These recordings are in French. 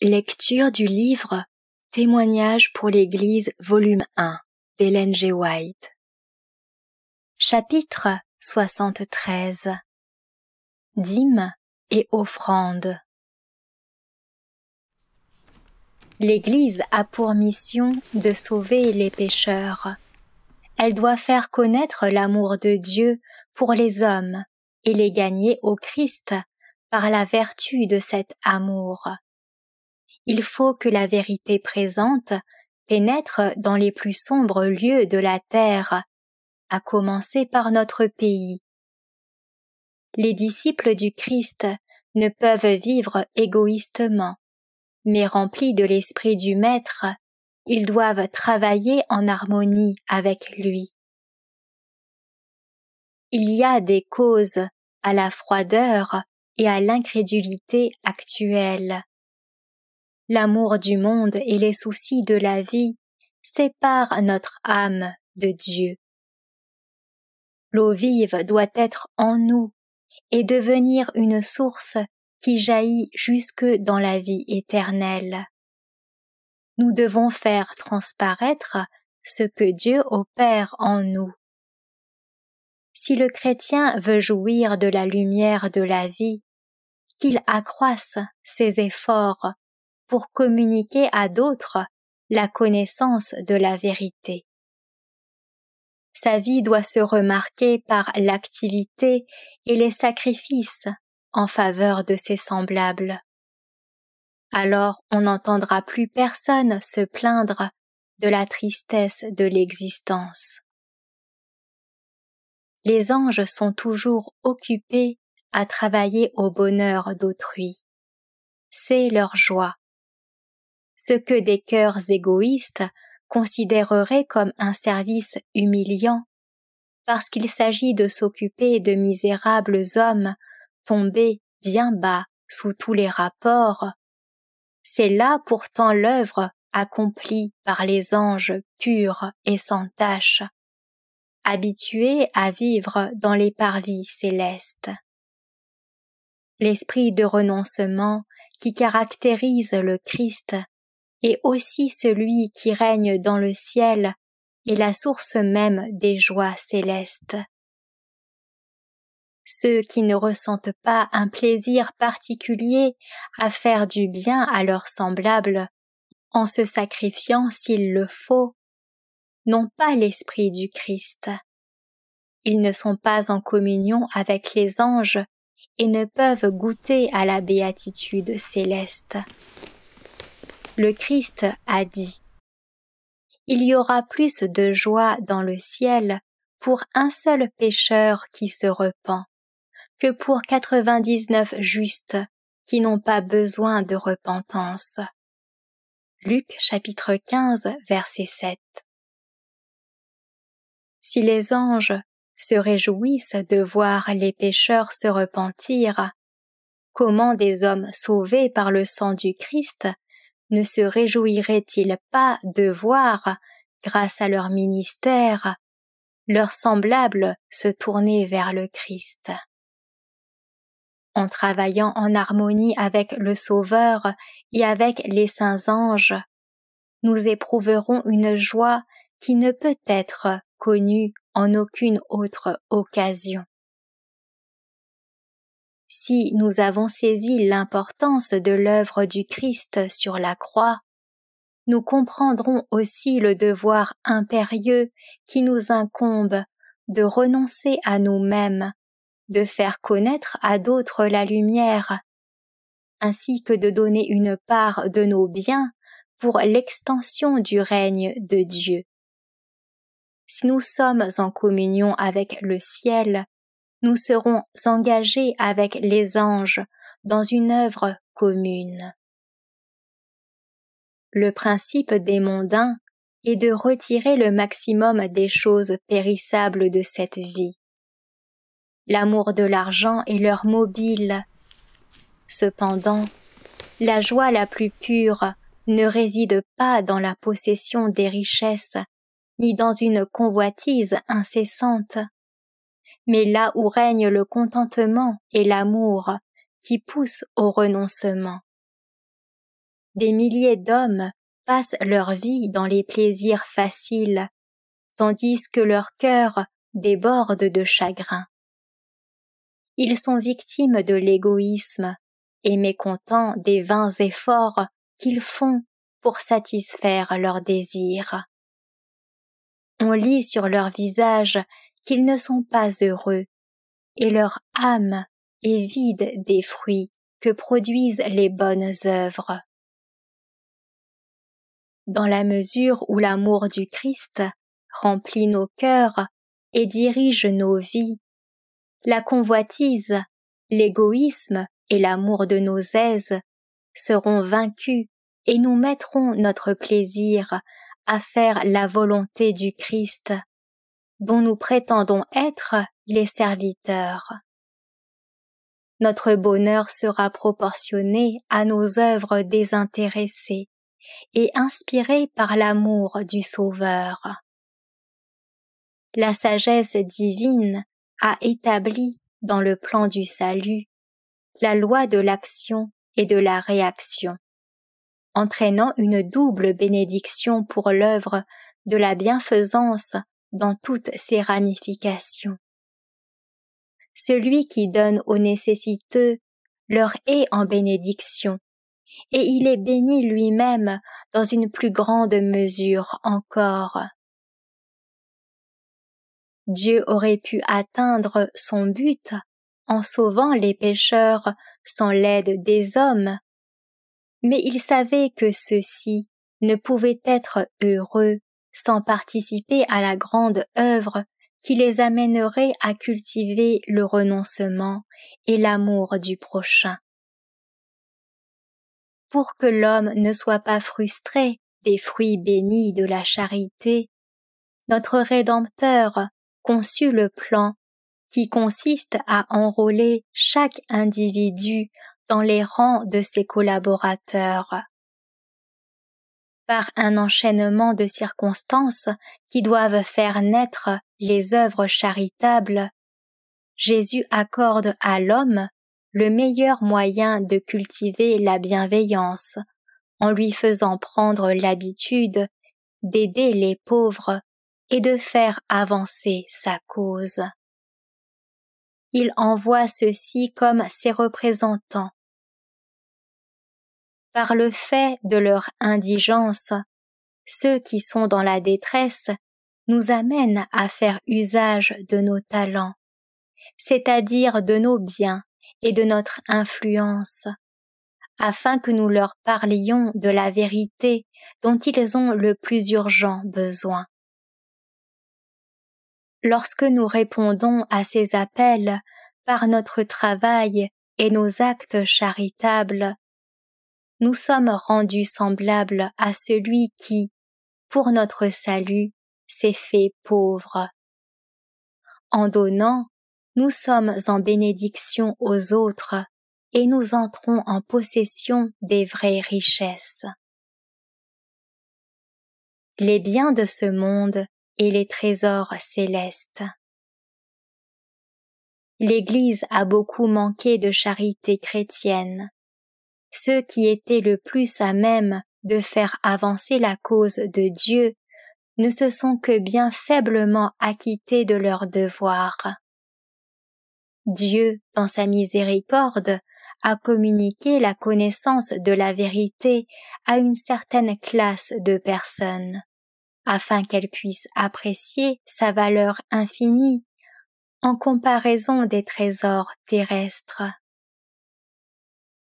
Lecture du livre Témoignages pour l'Église volume 1 d'Ellen G. White. Chapitre 73. Dîmes et offrandes. L'Église a pour mission de sauver les pécheurs. Elle doit faire connaître l'amour de Dieu pour les hommes et les gagner au Christ par la vertu de cet amour. Il faut que la vérité présente pénètre dans les plus sombres lieux de la terre, à commencer par notre pays. Les disciples du Christ ne peuvent vivre égoïstement, mais remplis de l'esprit du Maître, ils doivent travailler en harmonie avec lui. Il y a des causes à la froideur et à l'incrédulité actuelle. L'amour du monde et les soucis de la vie séparent notre âme de Dieu. L'eau vive doit être en nous et devenir une source qui jaillit jusque dans la vie éternelle. Nous devons faire transparaître ce que Dieu opère en nous. Si le chrétien veut jouir de la lumière de la vie, qu'il accroisse ses efforts pour communiquer à d'autres la connaissance de la vérité. Sa vie doit se remarquer par l'activité et les sacrifices en faveur de ses semblables. Alors on n'entendra plus personne se plaindre de la tristesse de l'existence. Les anges sont toujours occupés à travailler au bonheur d'autrui. C'est leur joie. Ce que des cœurs égoïstes considéreraient comme un service humiliant, parce qu'il s'agit de s'occuper de misérables hommes tombés bien bas sous tous les rapports, c'est là pourtant l'œuvre accomplie par les anges purs et sans tache, habitués à vivre dans les parvis célestes. L'esprit de renoncement qui caractérise le Christ et aussi celui qui règne dans le ciel est la source même des joies célestes. Ceux qui ne ressentent pas un plaisir particulier à faire du bien à leurs semblables, en se sacrifiant s'il le faut, n'ont pas l'esprit du Christ. Ils ne sont pas en communion avec les anges et ne peuvent goûter à la béatitude céleste. Le Christ a dit : « Il y aura plus de joie dans le ciel pour un seul pécheur qui se repent, que pour 99 justes qui n'ont pas besoin de repentance. » Luc chapitre 15, verset 7. Si les anges se réjouissent de voir les pécheurs se repentir, comment des hommes sauvés par le sang du Christ ne se réjouiraient-ils pas de voir, grâce à leur ministère, leurs semblables se tourner vers le Christ? En travaillant en harmonie avec le Sauveur et avec les saints anges, nous éprouverons une joie qui ne peut être connue en aucune autre occasion. Si nous avons saisi l'importance de l'œuvre du Christ sur la croix, nous comprendrons aussi le devoir impérieux qui nous incombe de renoncer à nous-mêmes, de faire connaître à d'autres la lumière, ainsi que de donner une part de nos biens pour l'extension du règne de Dieu. Si nous sommes en communion avec le ciel, nous serons engagés avec les anges dans une œuvre commune. Le principe des mondains est de retirer le maximum des choses périssables de cette vie. L'amour de l'argent est leur mobile. Cependant, la joie la plus pure ne réside pas dans la possession des richesses, ni dans une convoitise incessante, mais là où règne le contentement et l'amour qui poussent au renoncement. des milliers d'hommes passent leur vie dans les plaisirs faciles, tandis que leur cœur déborde de chagrin. Ils sont victimes de l'égoïsme et mécontents des vains efforts qu'ils font pour satisfaire leurs désirs. On lit sur leur visage qu'ils ne sont pas heureux, et leur âme est vide des fruits que produisent les bonnes œuvres. Dans la mesure où l'amour du Christ remplit nos cœurs et dirige nos vies, la convoitise, l'égoïsme et l'amour de nos aises seront vaincus et nous mettrons notre plaisir à faire la volonté du Christ, dont nous prétendons être les serviteurs. Notre bonheur sera proportionné à nos œuvres désintéressées et inspiré par l'amour du Sauveur. La sagesse divine a établi dans le plan du salut la loi de l'action et de la réaction, entraînant une double bénédiction pour l'œuvre de la bienfaisance dans toutes ses ramifications. Celui qui donne aux nécessiteux leur est en bénédiction, et il est béni lui-même dans une plus grande mesure encore. Dieu aurait pu atteindre son but en sauvant les pécheurs sans l'aide des hommes, mais il savait que ceux-ci ne pouvaient être heureux sans participer à la grande œuvre qui les amènerait à cultiver le renoncement et l'amour du prochain. Pour que l'homme ne soit pas frustré des fruits bénis de la charité, notre Rédempteur conçut le plan qui consiste à enrôler chaque individu dans les rangs de ses collaborateurs. Par un enchaînement de circonstances qui doivent faire naître les œuvres charitables, Jésus accorde à l'homme le meilleur moyen de cultiver la bienveillance, en lui faisant prendre l'habitude d'aider les pauvres et de faire avancer sa cause. Il envoie ceux-ci comme ses représentants. Par le fait de leur indigence, ceux qui sont dans la détresse nous amènent à faire usage de nos talents, c'est-à-dire de nos biens et de notre influence, afin que nous leur parlions de la vérité dont ils ont le plus urgent besoin. Lorsque nous répondons à ces appels par notre travail et nos actes charitables, nous sommes rendus semblables à celui qui, pour notre salut, s'est fait pauvre. En donnant, nous sommes en bénédiction aux autres et nous entrons en possession des vraies richesses. Les biens de ce monde et les trésors célestes. L'Église a beaucoup manqué de charité chrétienne. Ceux qui étaient le plus à même de faire avancer la cause de Dieu ne se sont que bien faiblement acquittés de leurs devoirs. Dieu, dans sa miséricorde, a communiqué la connaissance de la vérité à une certaine classe de personnes, afin qu'elles puissent apprécier sa valeur infinie en comparaison des trésors terrestres.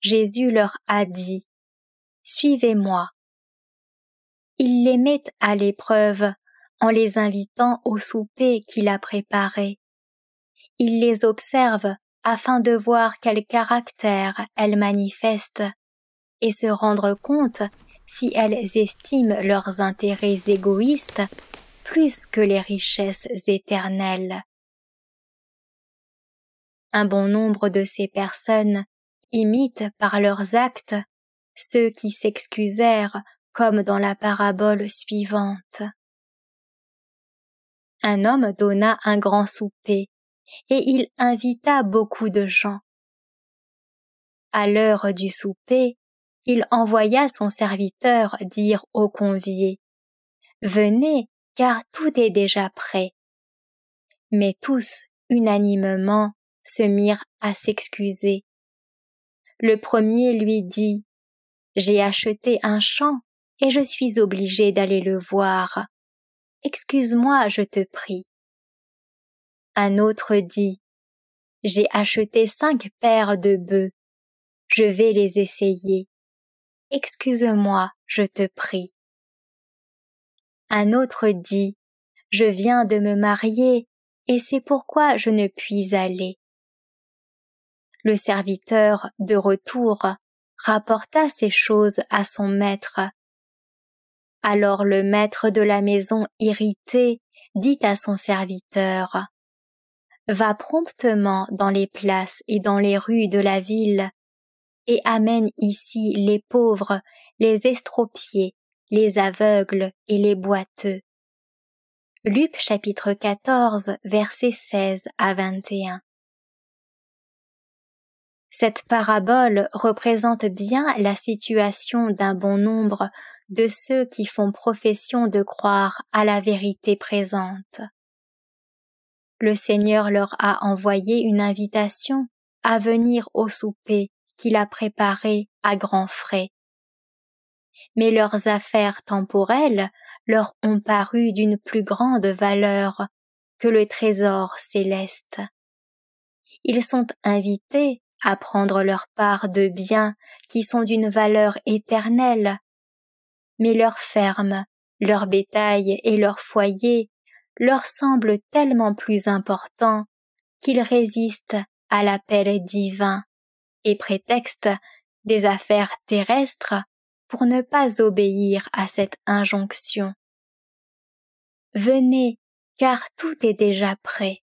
Jésus leur a dit « Suivez-moi ». Il les met à l'épreuve en les invitant au souper qu'il a préparé. Il les observe afin de voir quel caractère elles manifestent et se rendre compte si elles estiment leurs intérêts égoïstes plus que les richesses éternelles. Un bon nombre de ces personnes imitent par leurs actes ceux qui s'excusèrent comme dans la parabole suivante. Un homme donna un grand souper et il invita beaucoup de gens. À l'heure du souper, il envoya son serviteur dire aux conviés « Venez, car tout est déjà prêt. » Mais tous, unanimement, se mirent à s'excuser. Le premier lui dit « J'ai acheté un champ et je suis obligé d'aller le voir. Excuse-moi, je te prie. » Un autre dit « J'ai acheté 5 paires de bœufs. Je vais les essayer. Excuse-moi, je te prie. » Un autre dit « Je viens de me marier et c'est pourquoi je ne puis aller. » Le serviteur, de retour, rapporta ces choses à son maître. Alors le maître de la maison, irrité, dit à son serviteur « Va promptement dans les places et dans les rues de la ville et amène ici les pauvres, les estropiés, les aveugles et les boiteux. » Luc chapitre 14, versets 16 à 21. Cette parabole représente bien la situation d'un bon nombre de ceux qui font profession de croire à la vérité présente. Le Seigneur leur a envoyé une invitation à venir au souper qu'il a préparé à grands frais. Mais leurs affaires temporelles leur ont paru d'une plus grande valeur que le trésor céleste. Ils sont invités à prendre leur part de biens qui sont d'une valeur éternelle, mais leur ferme, leur bétail et leur foyer leur semblent tellement plus importants qu'ils résistent à l'appel divin et prétextent des affaires terrestres pour ne pas obéir à cette injonction. Venez, car tout est déjà prêt.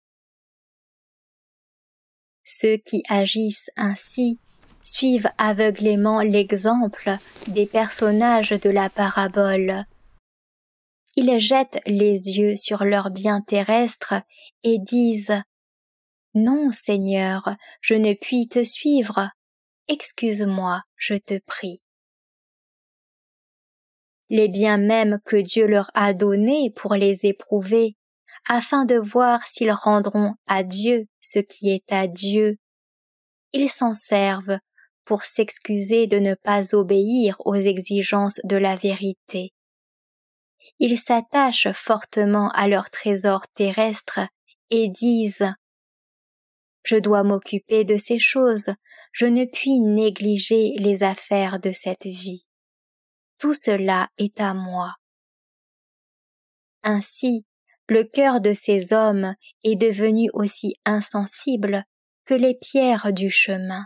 Ceux qui agissent ainsi suivent aveuglément l'exemple des personnages de la parabole. Ils jettent les yeux sur leurs biens terrestres et disent « Non, Seigneur, je ne puis te suivre. Excuse-moi, je te prie. » Les biens mêmes que Dieu leur a donnés pour les éprouver, afin de voir s'ils rendront à Dieu ce qui est à Dieu. Ils s'en servent pour s'excuser de ne pas obéir aux exigences de la vérité. Ils s'attachent fortement à leur trésor terrestre et disent « Je dois m'occuper de ces choses, je ne puis négliger les affaires de cette vie. Tout cela est à moi. » Ainsi, le cœur de ces hommes est devenu aussi insensible que les pierres du chemin.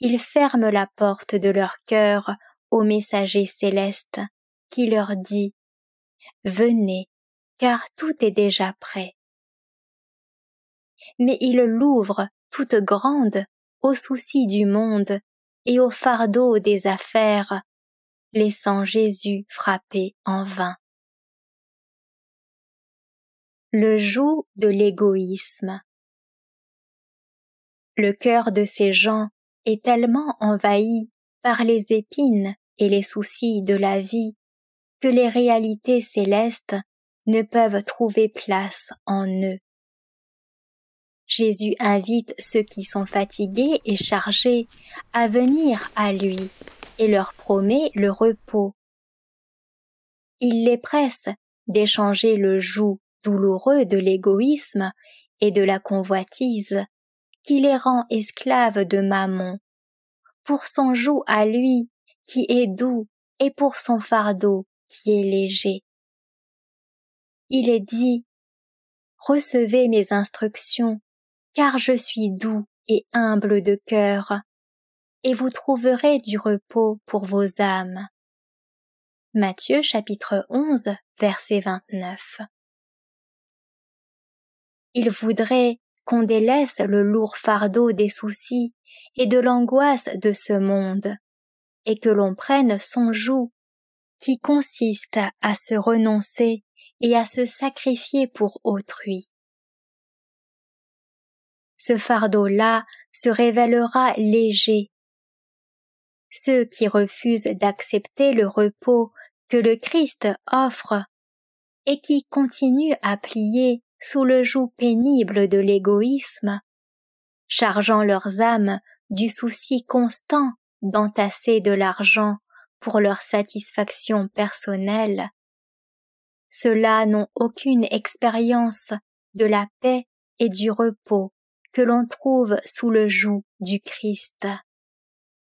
Ils ferment la porte de leur cœur au messager céleste qui leur dit « Venez, car tout est déjà prêt. » Mais ils l'ouvrent toute grande aux soucis du monde et au fardeau des affaires, laissant Jésus frapper en vain. Le joug de l'égoïsme. Le cœur de ces gens est tellement envahi par les épines et les soucis de la vie que les réalités célestes ne peuvent trouver place en eux. Jésus invite ceux qui sont fatigués et chargés à venir à lui et leur promet le repos. Il les presse d'échanger le joug douloureux de l'égoïsme et de la convoitise qui les rend esclaves de Mammon, pour son joug à lui qui est doux et pour son fardeau qui est léger. Il est dit « Recevez mes instructions, car je suis doux et humble de cœur, et vous trouverez du repos pour vos âmes. » Matthieu chapitre 11, verset 29. Il voudrait qu'on délaisse le lourd fardeau des soucis et de l'angoisse de ce monde, et que l'on prenne son joug, qui consiste à se renoncer et à se sacrifier pour autrui. Ce fardeau-là se révélera léger. ceux qui refusent d'accepter le repos que le Christ offre et qui continuent à plier sous le joug pénible de l'égoïsme, chargeant leurs âmes du souci constant d'entasser de l'argent pour leur satisfaction personnelle, ceux-là n'ont aucune expérience de la paix et du repos que l'on trouve sous le joug du Christ.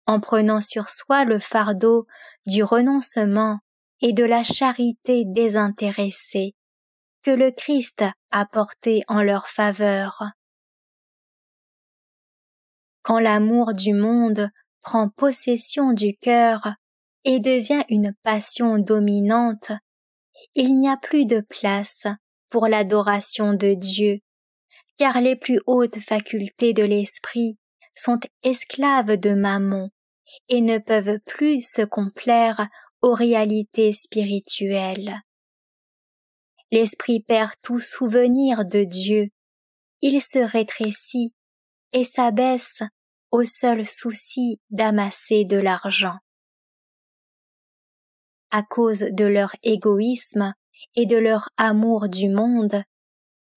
En prenant sur soi le fardeau du renoncement et de la charité désintéressée que le Christ a porté en leur faveur. Quand l'amour du monde prend possession du cœur et devient une passion dominante, il n'y a plus de place pour l'adoration de Dieu, car les plus hautes facultés de l'esprit sont esclaves de Mammon et ne peuvent plus se complaire aux réalités spirituelles. L'esprit perd tout souvenir de Dieu, il se rétrécit et s'abaisse au seul souci d'amasser de l'argent. À cause de leur égoïsme et de leur amour du monde,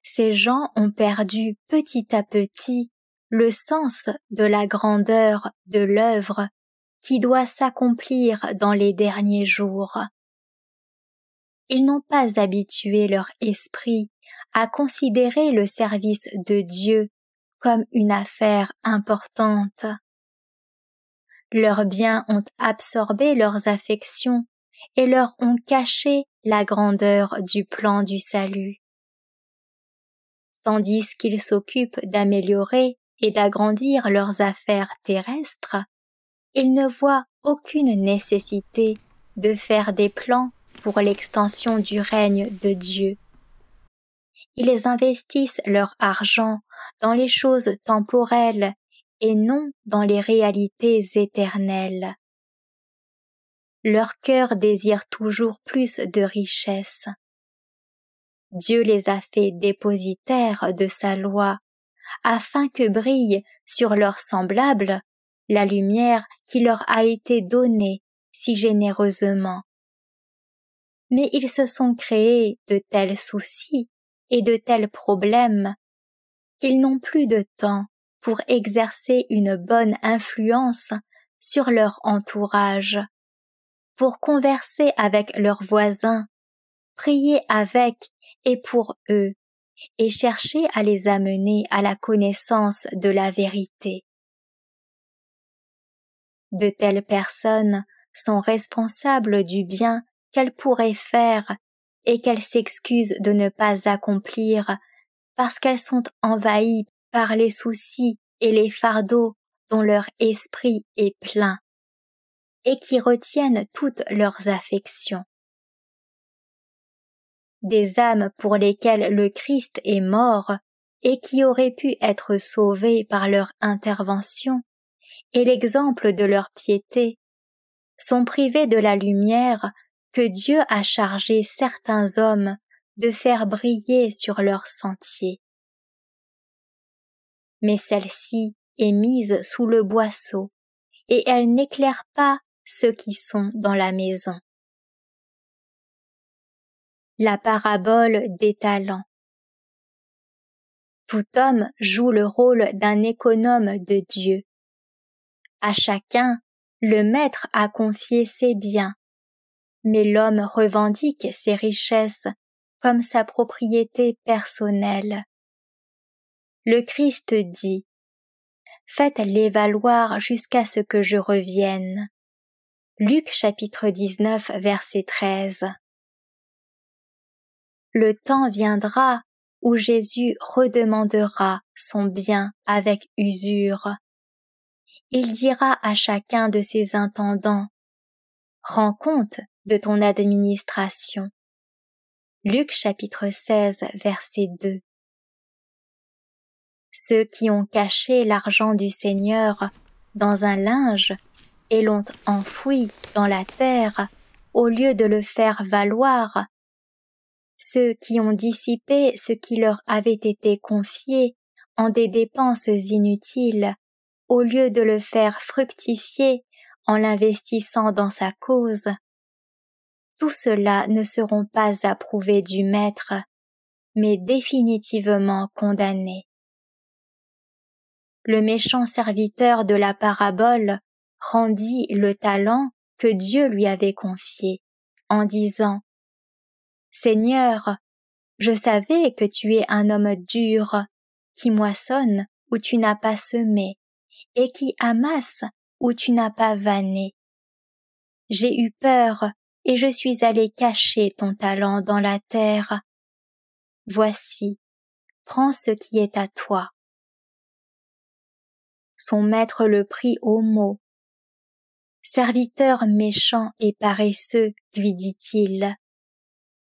ces gens ont perdu petit à petit le sens de la grandeur de l'œuvre qui doit s'accomplir dans les derniers jours. Ils n'ont pas habitué leur esprit à considérer le service de Dieu comme une affaire importante. Leurs biens ont absorbé leurs affections et leur ont caché la grandeur du plan du salut. Tandis qu'ils s'occupent d'améliorer et d'agrandir leurs affaires terrestres, ils ne voient aucune nécessité de faire des plans pour l'extension du règne de Dieu. Ils investissent leur argent dans les choses temporelles et non dans les réalités éternelles. Leur cœur désire toujours plus de richesses. Dieu les a fait dépositaires de sa loi, afin que brille sur leurs semblables la lumière qui leur a été donnée si généreusement. Mais ils se sont créés de tels soucis et de tels problèmes qu'ils n'ont plus de temps pour exercer une bonne influence sur leur entourage, pour converser avec leurs voisins, prier avec et pour eux, et chercher à les amener à la connaissance de la vérité. De telles personnes sont responsables du bien qu'elles pourraient faire et qu'elles s'excusent de ne pas accomplir parce qu'elles sont envahies par les soucis et les fardeaux dont leur esprit est plein et qui retiennent toutes leurs affections. Des âmes pour lesquelles le Christ est mort et qui auraient pu être sauvées par leur intervention et l'exemple de leur piété, sont privées de la lumière que Dieu a chargé certains hommes de faire briller sur leur sentier. Mais celle-ci est mise sous le boisseau, et elle n'éclaire pas ceux qui sont dans la maison. La parabole des talents. Tout homme joue le rôle d'un économe de Dieu. À chacun, le maître a confié ses biens, mais l'homme revendique ses richesses comme sa propriété personnelle. Le Christ dit : « Faites-les valoir jusqu'à ce que je revienne. » Luc chapitre 19, verset 13. Le temps viendra où Jésus redemandera son bien avec usure. Il dira à chacun de ses intendants : « Rends compte de ton administration. » Luc chapitre 16, verset 2. Ceux qui ont caché l'argent du Seigneur dans un linge et l'ont enfoui dans la terre au lieu de le faire valoir, ceux qui ont dissipé ce qui leur avait été confié en des dépenses inutiles au lieu de le faire fructifier en l'investissant dans sa cause, tout cela ne seront pas approuvés du Maître, mais définitivement condamnés. Le méchant serviteur de la parabole rendit le talent que Dieu lui avait confié, en disant « Seigneur, je savais que tu es un homme dur, qui moissonne où tu n'as pas semé, et qui amasse où tu n'as pas vanné. J'ai eu peur, et je suis allé cacher ton talent dans la terre. Voici, prends ce qui est à toi. » Son maître le prit au mot. « Serviteur méchant et paresseux, lui dit-il,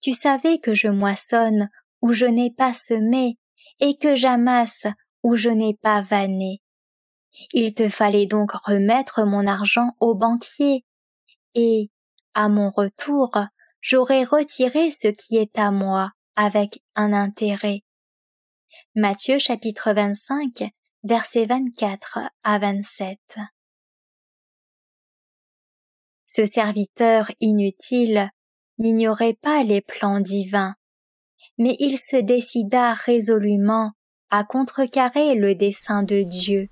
tu savais que je moissonne où je n'ai pas semé et que j'amasse où je n'ai pas vanné. Il te fallait donc remettre mon argent au banquier, et, à mon retour, j'aurai retiré ce qui est à moi avec un intérêt. » Matthieu chapitre 25, versets 24 à 27. Ce serviteur inutile n'ignorait pas les plans divins, mais il se décida résolument à contrecarrer le dessein de Dieu,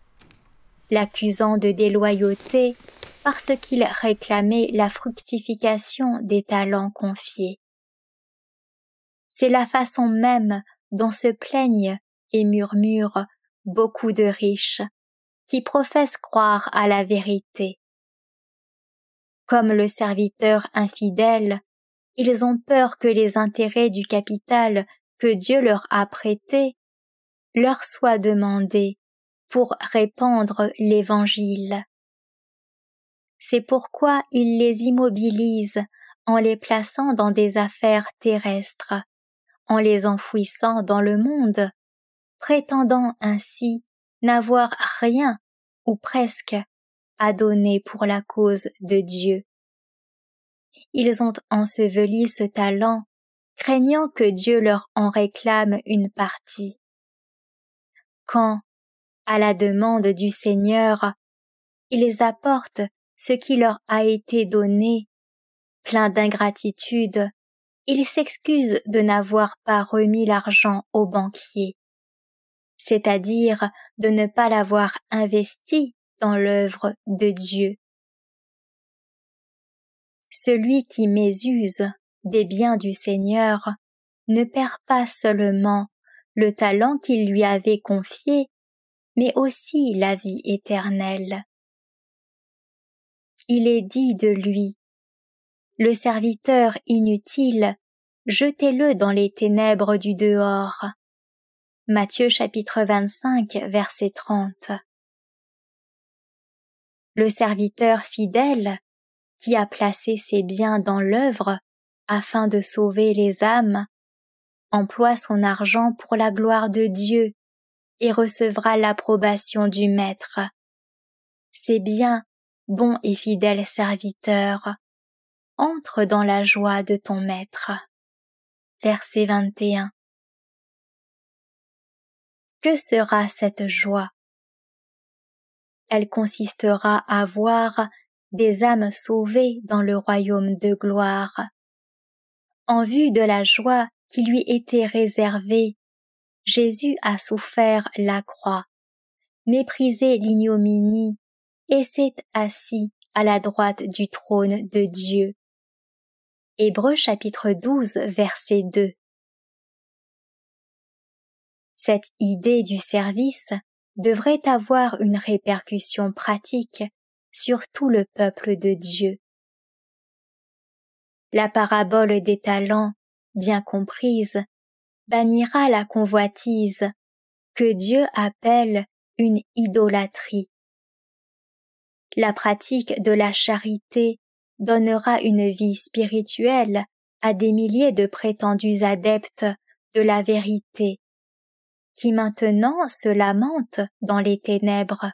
l'accusant de déloyauté parce qu'il réclamait la fructification des talents confiés. C'est la façon même dont se plaignent et murmurent beaucoup de riches qui professent croire à la vérité. Comme le serviteur infidèle, ils ont peur que les intérêts du capital que Dieu leur a prêté leur soient demandés pour répandre l'Évangile. C'est pourquoi ils les immobilisent en les plaçant dans des affaires terrestres, en les enfouissant dans le monde, prétendant ainsi n'avoir rien ou presque à donner pour la cause de Dieu. Ils ont enseveli ce talent, craignant que Dieu leur en réclame une partie. Quand, à la demande du Seigneur, ils apportent ce qui leur a été donné, pleins d'ingratitude, ils s'excusent de n'avoir pas remis l'argent au banquier, c'est-à-dire de ne pas l'avoir investi dans l'œuvre de Dieu. Celui qui mésuse des biens du Seigneur ne perd pas seulement le talent qu'il lui avait confié, mais aussi la vie éternelle. Il est dit de lui, « Le serviteur inutile, jetez-le dans les ténèbres du dehors. » Matthieu chapitre 25, verset 30. Le serviteur fidèle, qui a placé ses biens dans l'œuvre afin de sauver les âmes, emploie son argent pour la gloire de Dieu et recevra l'approbation du Maître. C'est bien, bon et fidèle serviteur, entre dans la joie de ton Maître. Verset 21. Que sera cette joie? Elle consistera à voir des âmes sauvées dans le royaume de gloire. En vue de la joie qui lui était réservée, Jésus a souffert la croix, méprisé l'ignominie et s'est assis à la droite du trône de Dieu. Hébreux chapitre 12, verset 2. Cette idée du service devrait avoir une répercussion pratique sur tout le peuple de Dieu. La parabole des talents, bien comprise, bannira la convoitise que Dieu appelle une idolâtrie. La pratique de la charité donnera une vie spirituelle à des milliers de prétendus adeptes de la vérité, qui maintenant se lamentent dans les ténèbres.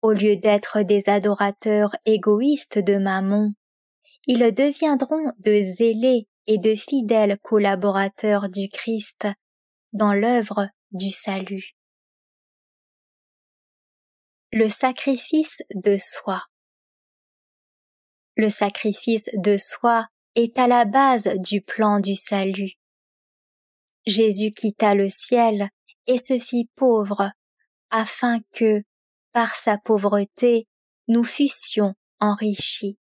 Au lieu d'être des adorateurs égoïstes de Mammon, ils deviendront de zélés et de fidèles collaborateurs du Christ dans l'œuvre du salut. Le sacrifice de soi. Le sacrifice de soi est à la base du plan du salut. Jésus quitta le ciel et se fit pauvre, afin que, par sa pauvreté, nous fussions enrichis.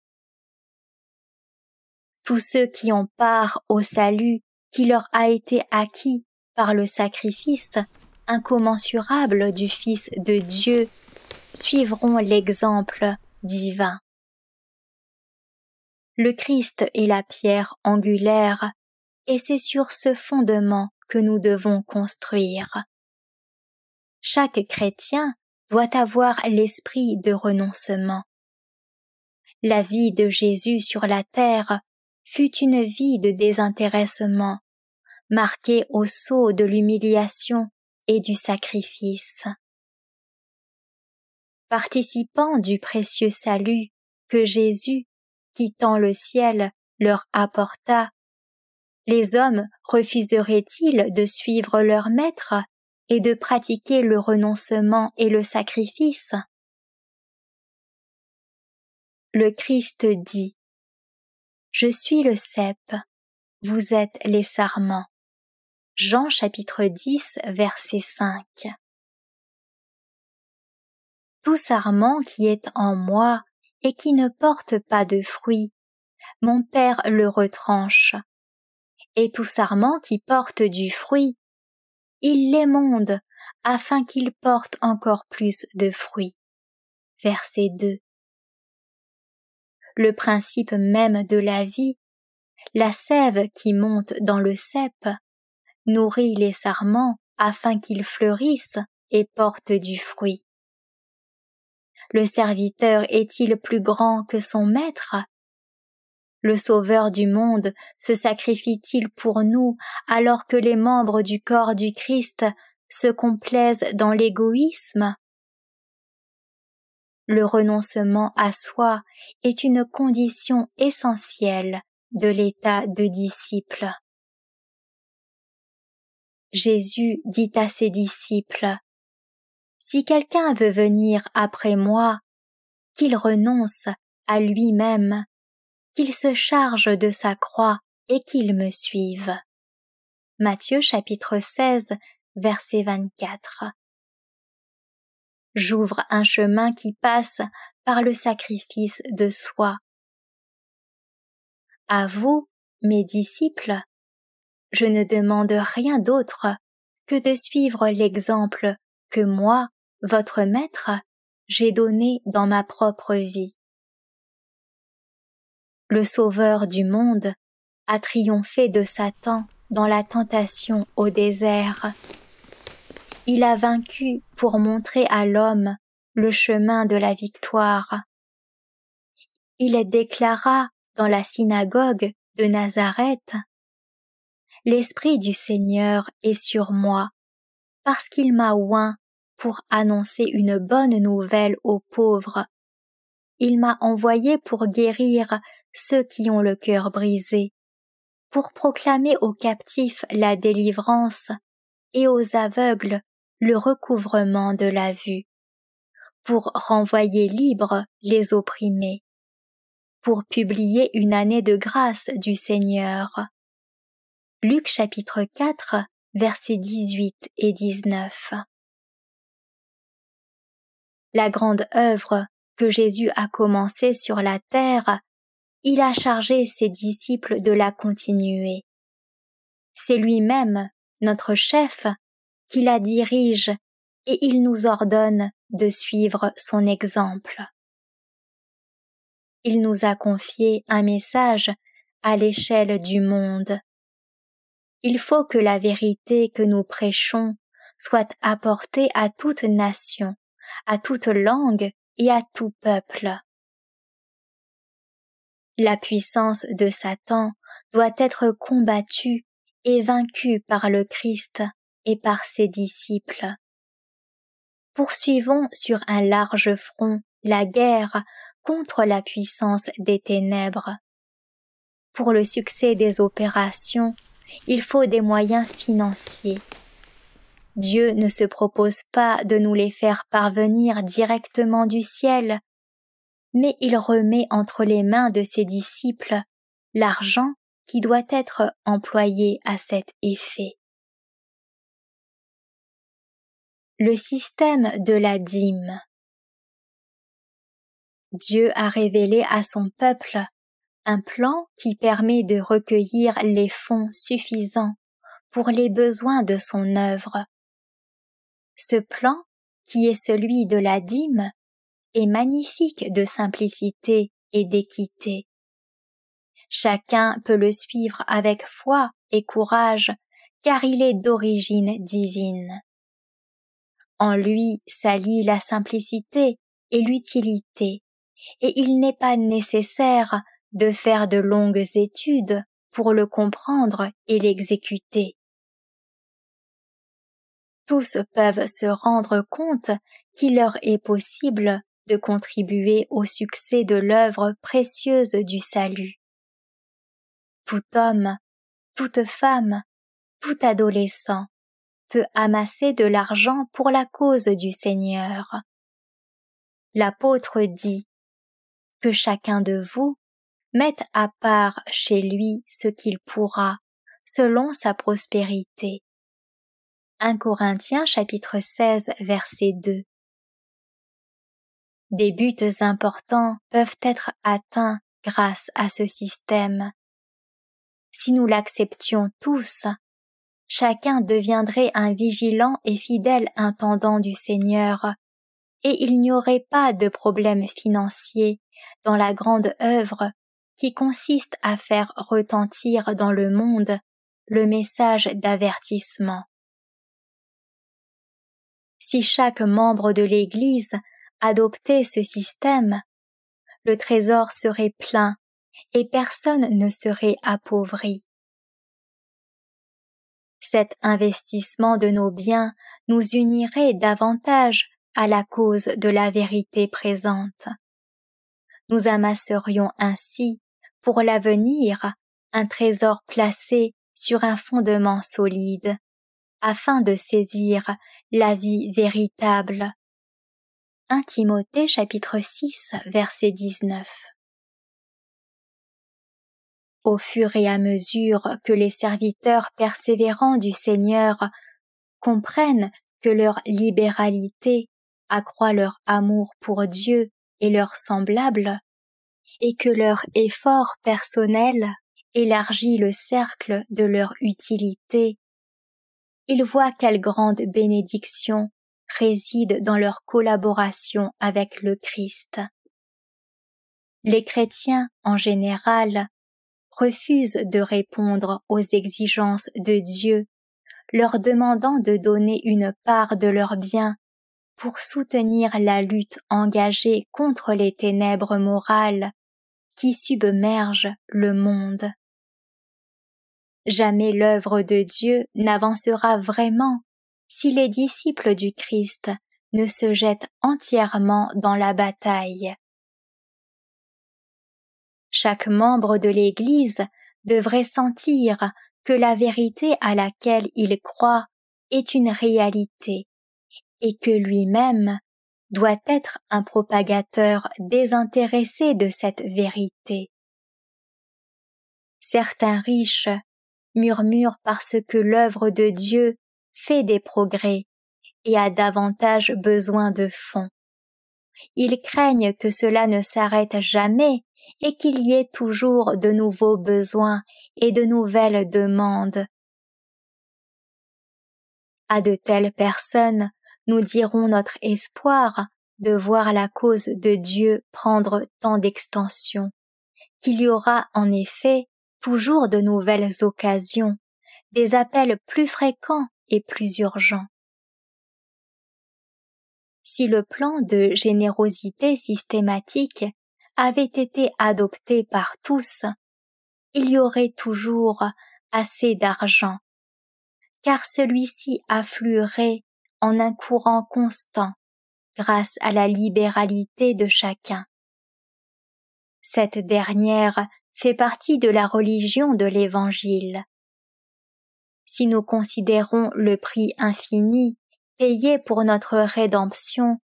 Tous ceux qui ont part au salut qui leur a été acquis par le sacrifice incommensurable du Fils de Dieu suivront l'exemple divin. Le Christ est la pierre angulaire et c'est sur ce fondement que nous devons construire. Chaque chrétien doit avoir l'esprit de renoncement. La vie de Jésus sur la terre fut une vie de désintéressement, marquée au sceau de l'humiliation et du sacrifice. Participant du précieux salut que Jésus, quittant le ciel, leur apporta, les hommes refuseraient-ils de suivre leur maître et de pratiquer le renoncement et le sacrifice? Le Christ dit: « Je suis le cep, vous êtes les sarments. » Jean chapitre 10, verset 5. Tout sarment qui est en moi et qui ne porte pas de fruits, mon Père le retranche. Et tout sarment qui porte du fruit, il l'émonde afin qu'il porte encore plus de fruits. Verset 2. Le principe même de la vie, la sève qui monte dans le cep, nourrit les sarments afin qu'ils fleurissent et portent du fruit. Le serviteur est-il plus grand que son maître? Le Sauveur du monde se sacrifie-t-il pour nous alors que les membres du corps du Christ se complaisent dans l'égoïsme? Le renoncement à soi est une condition essentielle de l'état de disciple. Jésus dit à ses disciples: « Si quelqu'un veut venir après moi, qu'il renonce à lui-même, qu'il se charge de sa croix et qu'il me suive. » Matthieu chapitre 16, verset 24. J'ouvre un chemin qui passe par le sacrifice de soi. À vous, mes disciples, je ne demande rien d'autre que de suivre l'exemple que moi, votre maître, j'ai donné dans ma propre vie. Le Sauveur du monde a triomphé de Satan dans la tentation au désert. Il a vaincu pour montrer à l'homme le chemin de la victoire. Il déclara dans la synagogue de Nazareth: « L'Esprit du Seigneur est sur moi, parce qu'il m'a oint pour annoncer une bonne nouvelle aux pauvres. Il m'a envoyé pour guérir ceux qui ont le cœur brisé, pour proclamer aux captifs la délivrance et aux aveugles le recouvrement de la vue, pour renvoyer libres les opprimés, pour publier une année de grâce du Seigneur. » Luc chapitre 4, versets 18 et 19. La grande œuvre que Jésus a commencée sur la terre, il a chargé ses disciples de la continuer. C'est lui-même, notre chef, qui la dirige et il nous ordonne de suivre son exemple. Il nous a confié un message à l'échelle du monde. Il faut que la vérité que nous prêchons soit apportée à toute nation, à toute langue et à tout peuple. La puissance de Satan doit être combattue et vaincue par le Christ et par ses disciples. Poursuivons sur un large front la guerre contre la puissance des ténèbres. Pour le succès des opérations, il faut des moyens financiers. Dieu ne se propose pas de nous les faire parvenir directement du ciel, mais il remet entre les mains de ses disciples l'argent qui doit être employé à cet effet. Le système de la dîme. Dieu a révélé à son peuple un plan qui permet de recueillir les fonds suffisants pour les besoins de son œuvre. Ce plan, qui est celui de la dîme, est magnifique de simplicité et d'équité. Chacun peut le suivre avec foi et courage, car il est d'origine divine. En lui s'allient la simplicité et l'utilité, et il n'est pas nécessaire de faire de longues études pour le comprendre et l'exécuter. Tous peuvent se rendre compte qu'il leur est possible de contribuer au succès de l'œuvre précieuse du salut. Tout homme, toute femme, tout adolescent peut amasser de l'argent pour la cause du Seigneur. L'apôtre dit que chacun de vous mette à part chez lui ce qu'il pourra, selon sa prospérité. 1 Corinthiens chapitre 16 verset 2. Des buts importants peuvent être atteints grâce à ce système. Si nous l'acceptions tous, chacun deviendrait un vigilant et fidèle intendant du Seigneur, et il n'y aurait pas de problème financier dans la grande œuvre qui consiste à faire retentir dans le monde le message d'avertissement. Si chaque membre de l'Église adoptait ce système, le trésor serait plein et personne ne serait appauvri. Cet investissement de nos biens nous unirait davantage à la cause de la vérité présente. Nous amasserions ainsi, pour l'avenir, un trésor placé sur un fondement solide, afin de saisir la vie véritable. 1 Timothée chapitre 6 verset 19. Au fur et à mesure que les serviteurs persévérants du Seigneur comprennent que leur libéralité accroît leur amour pour Dieu et leurs semblables, et que leur effort personnel élargit le cercle de leur utilité, ils voient quelle grande bénédiction réside dans leur collaboration avec le Christ. Les chrétiens, en général, refusent de répondre aux exigences de Dieu, leur demandant de donner une part de leurs biens pour soutenir la lutte engagée contre les ténèbres morales qui submergent le monde. Jamais l'œuvre de Dieu n'avancera vraiment si les disciples du Christ ne se jettent entièrement dans la bataille. Chaque membre de l'Église devrait sentir que la vérité à laquelle il croit est une réalité et que lui-même doit être un propagateur désintéressé de cette vérité. Certains riches murmurent parce que l'œuvre de Dieu fait des progrès et a davantage besoin de fonds. Ils craignent que cela ne s'arrête jamais et qu'il y ait toujours de nouveaux besoins et de nouvelles demandes. À de telles personnes, nous dirons notre espoir de voir la cause de Dieu prendre tant d'extension, qu'il y aura en effet toujours de nouvelles occasions, des appels plus fréquents et plus urgents. Si le plan de générosité systématique avait été adopté par tous, il y aurait toujours assez d'argent, car celui-ci affluerait en un courant constant grâce à la libéralité de chacun. Cette dernière fait partie de la religion de l'Évangile. Si nous considérons le prix infini payé pour notre rédemption,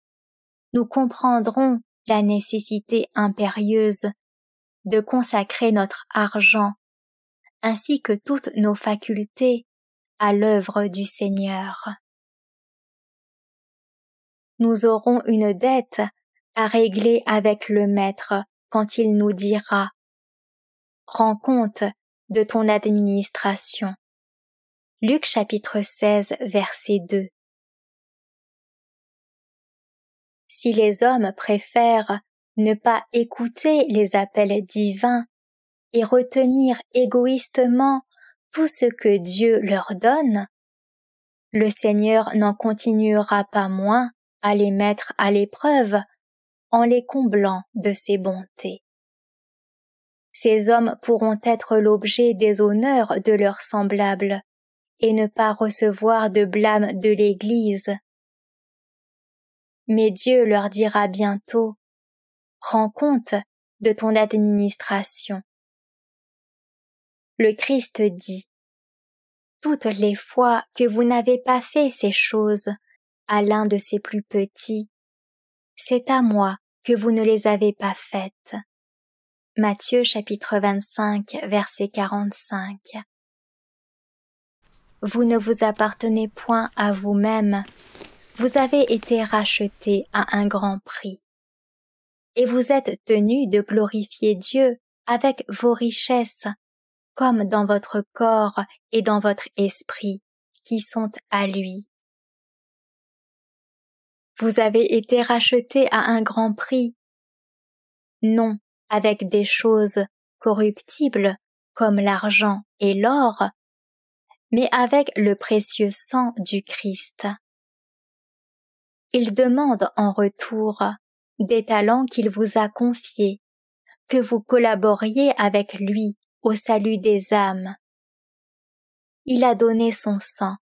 nous comprendrons la nécessité impérieuse de consacrer notre argent ainsi que toutes nos facultés à l'œuvre du Seigneur. Nous aurons une dette à régler avec le Maître quand il nous dira « Rends compte de ton administration ». Luc chapitre 16, verset 2. Si les hommes préfèrent ne pas écouter les appels divins et retenir égoïstement tout ce que Dieu leur donne, le Seigneur n'en continuera pas moins à les mettre à l'épreuve en les comblant de ses bontés. Ces hommes pourront être l'objet des honneurs de leurs semblables et ne pas recevoir de blâme de l'Église. Mais Dieu leur dira bientôt « Rends compte de ton administration ». Le Christ dit « Toutes les fois que vous n'avez pas fait ces choses à l'un de ces plus petits, c'est à moi que vous ne les avez pas faites. » Matthieu chapitre 25, verset 45. Vous ne vous appartenez point à vous-même, vous avez été rachetés à un grand prix. Et vous êtes tenus de glorifier Dieu avec vos richesses, comme dans votre corps et dans votre esprit, qui sont à lui. Vous avez été rachetés à un grand prix, non avec des choses corruptibles comme l'argent et l'or, mais avec le précieux sang du Christ. Il demande en retour des talents qu'il vous a confiés, que vous collaboriez avec lui au salut des âmes. Il a donné son sang,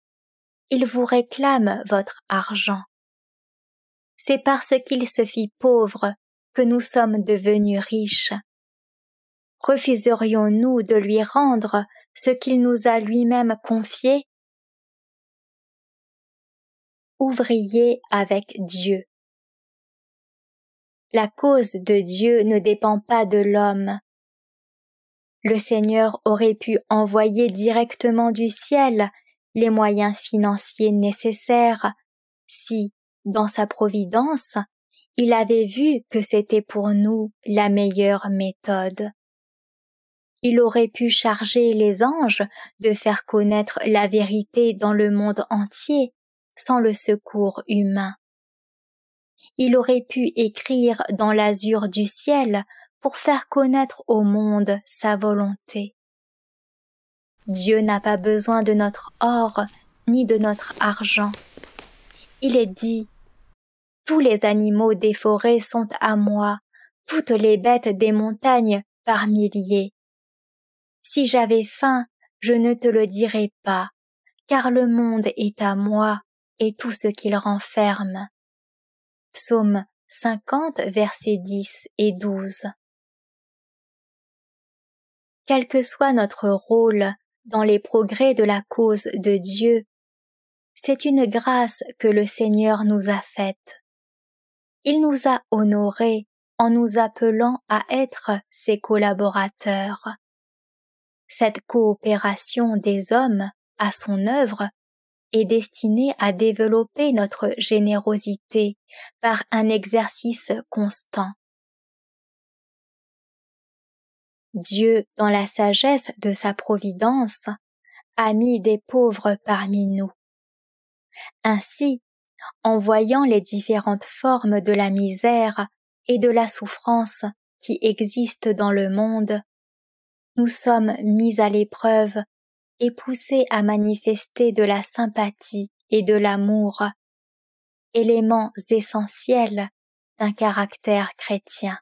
il vous réclame votre argent. C'est parce qu'il se fit pauvre que nous sommes devenus riches. Refuserions-nous de lui rendre ce qu'il nous a lui-même confié? Ouvrier avec Dieu. La cause de Dieu ne dépend pas de l'homme. Le Seigneur aurait pu envoyer directement du ciel les moyens financiers nécessaires si, dans sa providence, il avait vu que c'était pour nous la meilleure méthode. Il aurait pu charger les anges de faire connaître la vérité dans le monde entier sans le secours humain. Il aurait pu écrire dans l'azur du ciel pour faire connaître au monde sa volonté. Dieu n'a pas besoin de notre or ni de notre argent. Il est dit « Tous les animaux des forêts sont à moi, toutes les bêtes des montagnes par milliers. Si j'avais faim, je ne te le dirais pas, car le monde est à moi et tout ce qu'il renferme. » Psaume 50, versets 10 et 12. Quel que soit notre rôle dans les progrès de la cause de Dieu, c'est une grâce que le Seigneur nous a faite. Il nous a honorés en nous appelant à être ses collaborateurs. Cette coopération des hommes à son œuvre est destinée à développer notre générosité par un exercice constant. Dieu, dans la sagesse de sa providence, a mis des pauvres parmi nous. Ainsi, en voyant les différentes formes de la misère et de la souffrance qui existent dans le monde, nous sommes mis à l'épreuve et poussés à manifester de la sympathie et de l'amour, éléments essentiels d'un caractère chrétien.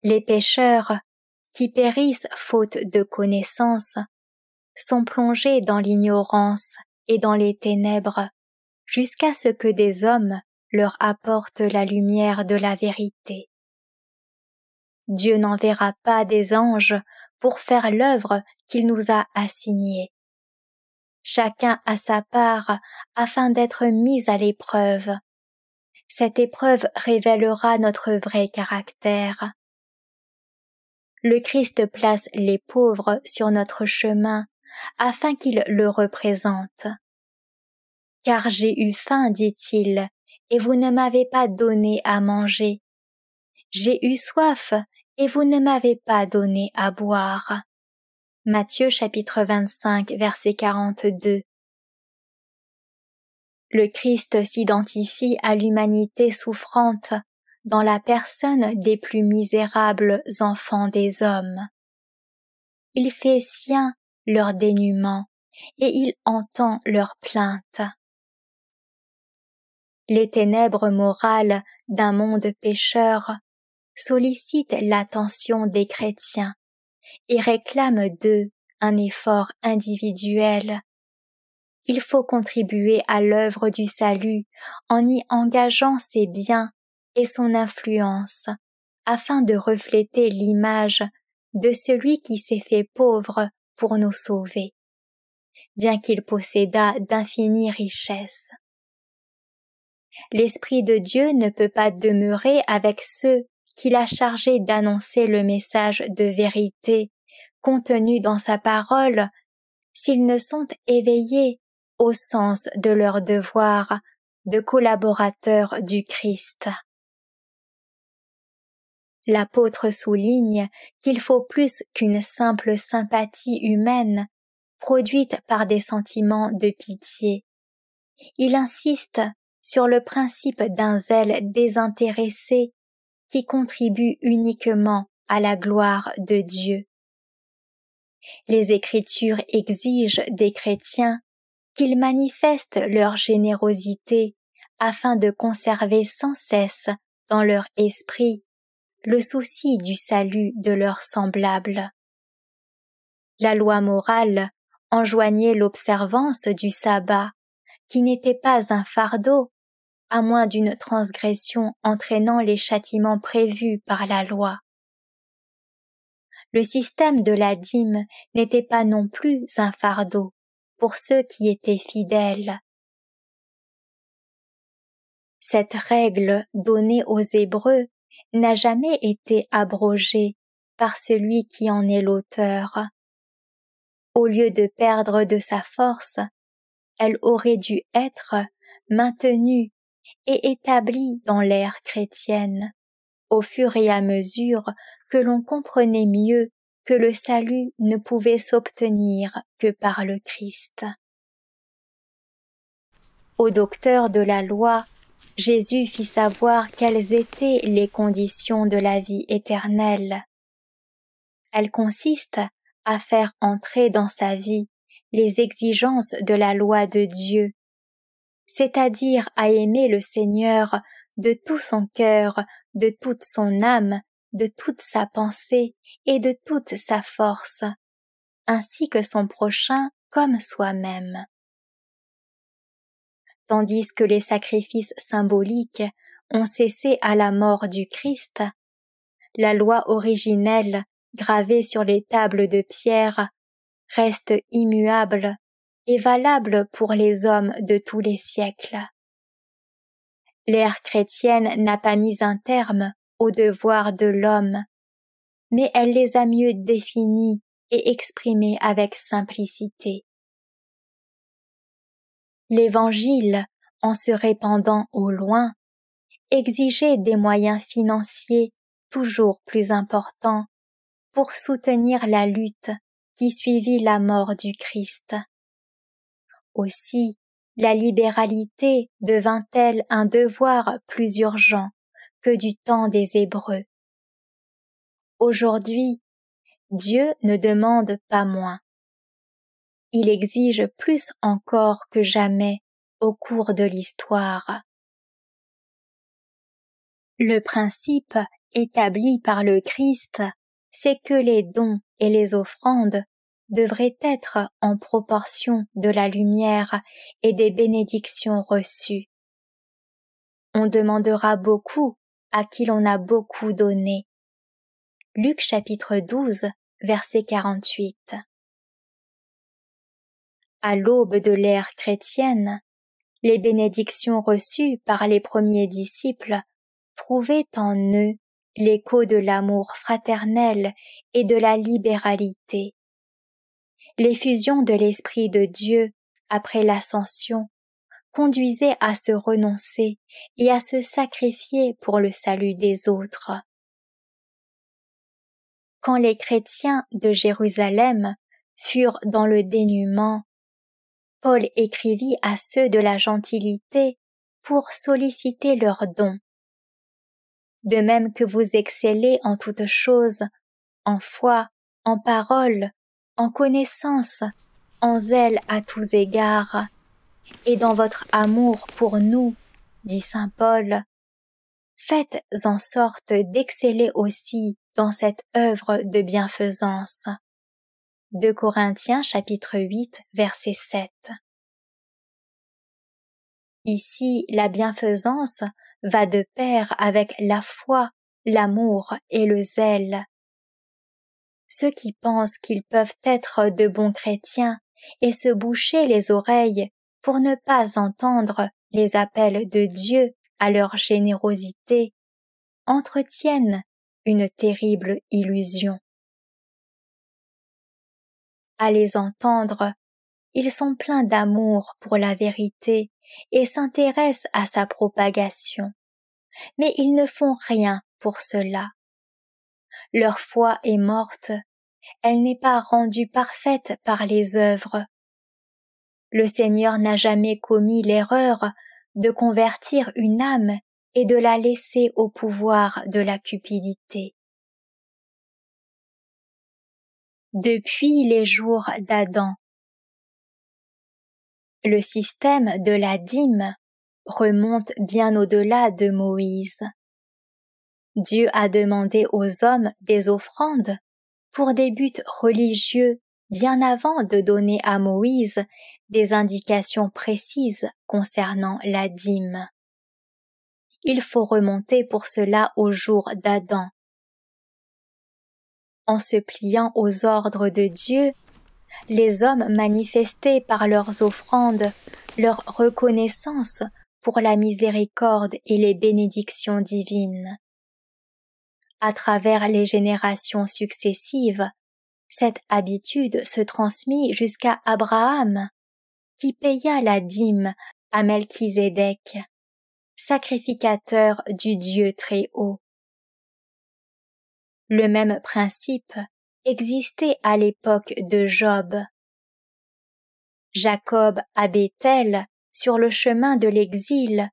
Les pécheurs, qui périssent faute de connaissance, sont plongés dans l'ignorance et dans les ténèbres, jusqu'à ce que des hommes leur apportent la lumière de la vérité. Dieu n'enverra pas des anges pour faire l'œuvre qu'il nous a assignée. Chacun a sa part afin d'être mis à l'épreuve, Cette épreuve révélera notre vrai caractère. Le Christ place les pauvres sur notre chemin afin qu'ils le représentent. « Car j'ai eu faim, dit-il, et vous ne m'avez pas donné à manger. J'ai eu soif, et vous ne m'avez pas donné à boire. » Matthieu chapitre 25, verset 42. Le Christ s'identifie à l'humanité souffrante dans la personne des plus misérables enfants des hommes. Il fait sien leur dénuement et il entend leurs plaintes. Les ténèbres morales d'un monde pécheur sollicitent l'attention des chrétiens et réclament d'eux un effort individuel. Il faut contribuer à l'œuvre du salut en y engageant ses biens et son influence, afin de refléter l'image de celui qui s'est fait pauvre pour nous sauver, bien qu'il possédât d'infinies richesses. L'Esprit de Dieu ne peut pas demeurer avec ceux qu'il a chargés d'annoncer le message de vérité contenu dans sa parole s'ils ne sont éveillés au sens de leur devoir de collaborateurs du Christ. L'apôtre souligne qu'il faut plus qu'une simple sympathie humaine produite par des sentiments de pitié. Il insiste sur le principe d'un zèle désintéressé qui contribue uniquement à la gloire de Dieu. Les Écritures exigent des chrétiens qu'ils manifestent leur générosité afin de conserver sans cesse dans leur esprit le souci du salut de leurs semblables. La loi morale enjoignait l'observance du sabbat, qui n'était pas un fardeau, à moins d'une transgression entraînant les châtiments prévus par la loi. Le système de la dîme n'était pas non plus un fardeau pour ceux qui étaient fidèles. Cette règle donnée aux Hébreux n'a jamais été abrogée par celui qui en est l'auteur. Au lieu de perdre de sa force, elle aurait dû être maintenue et établie dans l'ère chrétienne, au fur et à mesure que l'on comprenait mieux que le salut ne pouvait s'obtenir que par le Christ. Au docteur de la loi, Jésus fit savoir quelles étaient les conditions de la vie éternelle. Elles consistent à faire entrer dans sa vie les exigences de la loi de Dieu, c'est-à-dire à aimer le Seigneur de tout son cœur, de toute son âme, de toute sa pensée et de toute sa force, ainsi que son prochain comme soi-même. Tandis que les sacrifices symboliques ont cessé à la mort du Christ, la loi originelle, gravée sur les tables de pierre, reste immuable et valable pour les hommes de tous les siècles. L'ère chrétienne n'a pas mis un terme aux devoirs de l'homme, mais elle les a mieux définis et exprimés avec simplicité. L'Évangile, en se répandant au loin, exigeait des moyens financiers toujours plus importants pour soutenir la lutte qui suivit la mort du Christ. Aussi, la libéralité devint-elle un devoir plus urgent que du temps des Hébreux. Aujourd'hui, Dieu ne demande pas moins. Il exige plus encore que jamais au cours de l'histoire. Le principe établi par le Christ, c'est que les dons et les offrandes devraient être en proportion de la lumière et des bénédictions reçues. On demandera beaucoup à qui l'on a beaucoup donné. Luc chapitre 12, verset 48. À l'aube de l'ère chrétienne, les bénédictions reçues par les premiers disciples trouvaient en eux l'écho de l'amour fraternel et de la libéralité. L'effusion de l'Esprit de Dieu après l'ascension conduisait à se renoncer et à se sacrifier pour le salut des autres. Quand les chrétiens de Jérusalem furent dans le dénuement, Paul écrivit à ceux de la gentilité pour solliciter leurs dons. De même que vous excellez en toutes choses, en foi, en parole, en connaissance, en zèle à tous égards, et dans votre amour pour nous, dit saint Paul, faites en sorte d'exceller aussi dans cette œuvre de bienfaisance. 2 Corinthiens chapitre 8 verset 7. Ici, la bienfaisance va de pair avec la foi, l'amour et le zèle. Ceux qui pensent qu'ils peuvent être de bons chrétiens et se boucher les oreilles pour ne pas entendre les appels de Dieu à leur générosité entretiennent une terrible illusion. À les entendre, ils sont pleins d'amour pour la vérité et s'intéressent à sa propagation, mais ils ne font rien pour cela. Leur foi est morte, elle n'est pas rendue parfaite par les œuvres. Le Seigneur n'a jamais commis l'erreur de convertir une âme et de la laisser au pouvoir de la cupidité. Depuis les jours d'Adam, le système de la dîme remonte bien au-delà de Moïse. Dieu a demandé aux hommes des offrandes pour des buts religieux bien avant de donner à Moïse des indications précises concernant la dîme. Il faut remonter pour cela au jour d'Adam. En se pliant aux ordres de Dieu, les hommes manifestaient par leurs offrandes leur reconnaissance pour la miséricorde et les bénédictions divines. À travers les générations successives, cette habitude se transmit jusqu'à Abraham, qui paya la dîme à Melchisédek, sacrificateur du Dieu très haut. Le même principe existait à l'époque de Job. Jacob à Béthel, sur le chemin de l'exil,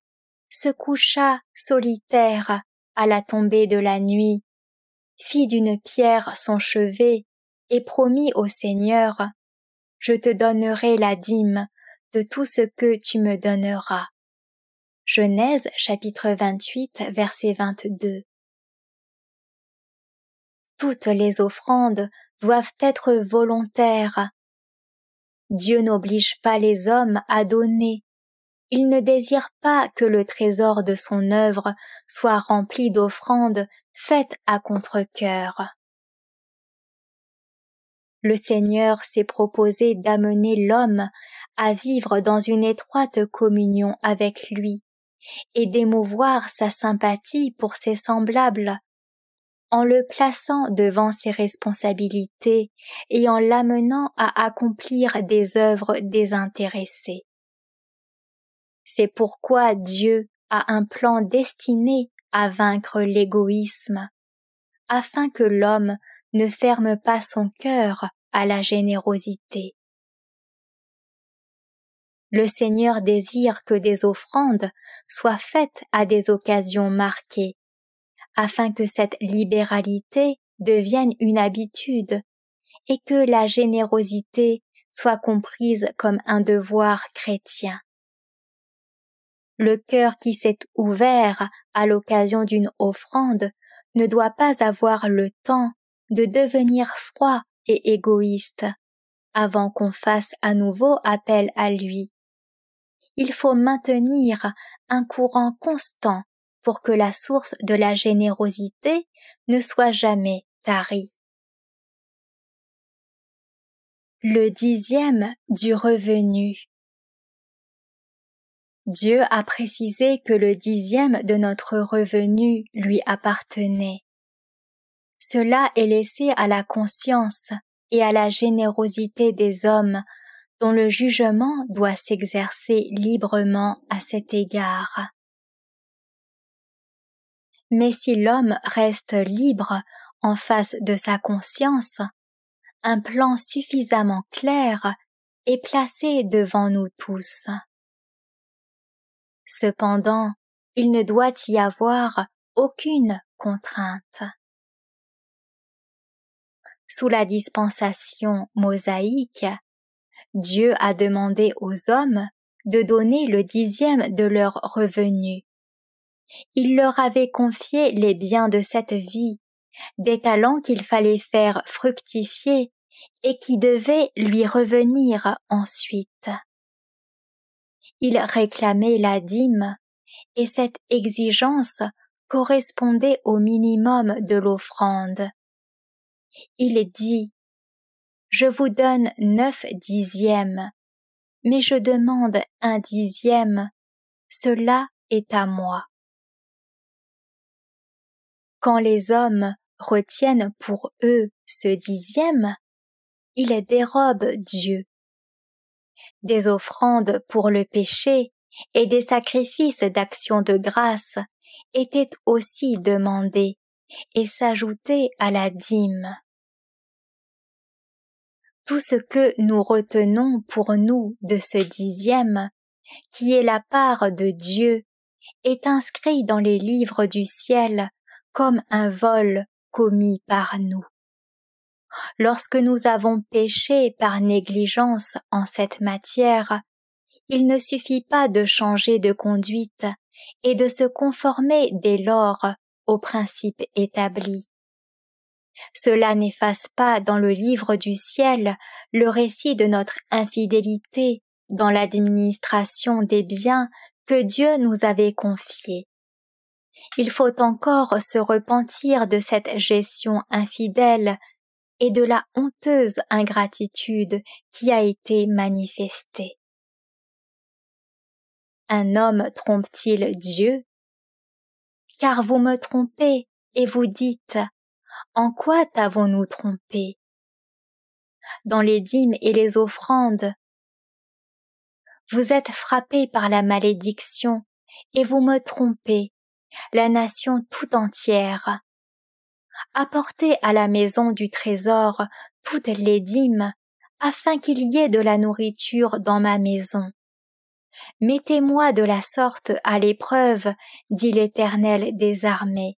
se coucha solitaire à la tombée de la nuit, fit d'une pierre son chevet et promit au Seigneur: « Je te donnerai la dîme de tout ce que tu me donneras. » Genèse chapitre 28 verset 22. Toutes les offrandes doivent être volontaires. Dieu n'oblige pas les hommes à donner. Il ne désire pas que le trésor de son œuvre soit rempli d'offrandes faites à contre-cœur. Le Seigneur s'est proposé d'amener l'homme à vivre dans une étroite communion avec lui et d'émouvoir sa sympathie pour ses semblables, en le plaçant devant ses responsabilités et en l'amenant à accomplir des œuvres désintéressées. C'est pourquoi Dieu a un plan destiné à vaincre l'égoïsme, afin que l'homme ne ferme pas son cœur à la générosité. Le Seigneur désire que des offrandes soient faites à des occasions marquées, afin que cette libéralité devienne une habitude et que la générosité soit comprise comme un devoir chrétien. Le cœur qui s'est ouvert à l'occasion d'une offrande ne doit pas avoir le temps de devenir froid et égoïste avant qu'on fasse à nouveau appel à lui. Il faut maintenir un courant constant pour que la source de la générosité ne soit jamais tarie. Le 10e du revenu. Dieu a précisé que le 10e de notre revenu lui appartenait. Cela est laissé à la conscience et à la générosité des hommes, dont le jugement doit s'exercer librement à cet égard. Mais si l'homme reste libre en face de sa conscience, un plan suffisamment clair est placé devant nous tous. Cependant, il ne doit y avoir aucune contrainte. Sous la dispensation mosaïque, Dieu a demandé aux hommes de donner le 10e de leur revenu. Il leur avait confié les biens de cette vie, des talents qu'il fallait faire fructifier et qui devaient lui revenir ensuite. Il réclamait la dîme, et cette exigence correspondait au minimum de l'offrande. Il dit: « Je vous donne 9/10, mais je demande 1/10, cela est à moi. » Quand les hommes retiennent pour eux ce 10e, ils dérobent Dieu. Des offrandes pour le péché et des sacrifices d'action de grâce étaient aussi demandés et s'ajoutaient à la dîme. Tout ce que nous retenons pour nous de ce 10e, qui est la part de Dieu, est inscrit dans les livres du ciel comme un vol commis par nous. Lorsque nous avons péché par négligence en cette matière, il ne suffit pas de changer de conduite et de se conformer dès lors aux principes établis. Cela n'efface pas dans le livre du ciel le récit de notre infidélité dans l'administration des biens que Dieu nous avait confiés. Il faut encore se repentir de cette gestion infidèle et de la honteuse ingratitude qui a été manifestée. Un homme trompe-t-il Dieu? Car vous me trompez et vous dites: en quoi t'avons-nous trompé? Dans les dîmes et les offrandes, vous êtes frappés par la malédiction et vous me trompez, la nation tout entière. Apportez à la maison du trésor toutes les dîmes, afin qu'il y ait de la nourriture dans ma maison. Mettez-moi de la sorte à l'épreuve, dit l'Éternel des armées.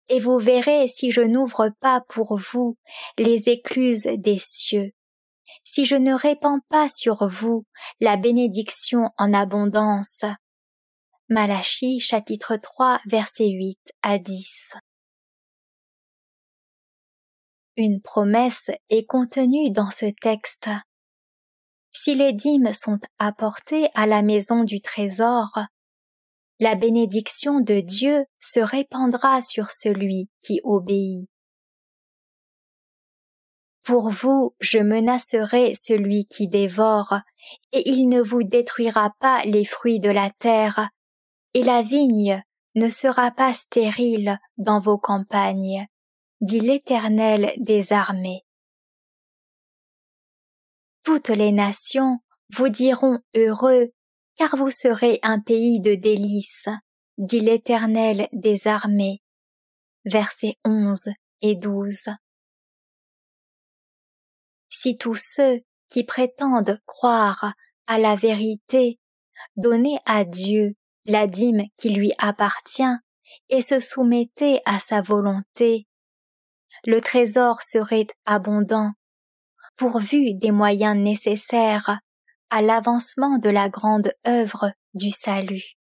Et vous verrez si je n'ouvre pas pour vous les écluses des cieux, si je ne répands pas sur vous la bénédiction en abondance. Malachie chapitre 3 versets 8 à 10. Une promesse est contenue dans ce texte. Si les dîmes sont apportées à la maison du trésor, la bénédiction de Dieu se répandra sur celui qui obéit. Pour vous, je menacerai celui qui dévore, et il ne vous détruira pas les fruits de la terre, et la vigne ne sera pas stérile dans vos campagnes, dit l'Éternel des armées. Toutes les nations vous diront heureux, car vous serez un pays de délices, dit l'Éternel des armées. Versets 11 et 12. Si tous ceux qui prétendent croire à la vérité donnaient à Dieu la dîme qui lui appartient et se soumettaient à sa volonté, le trésor serait abondant, pourvu des moyens nécessaires à l'avancement de la grande œuvre du salut.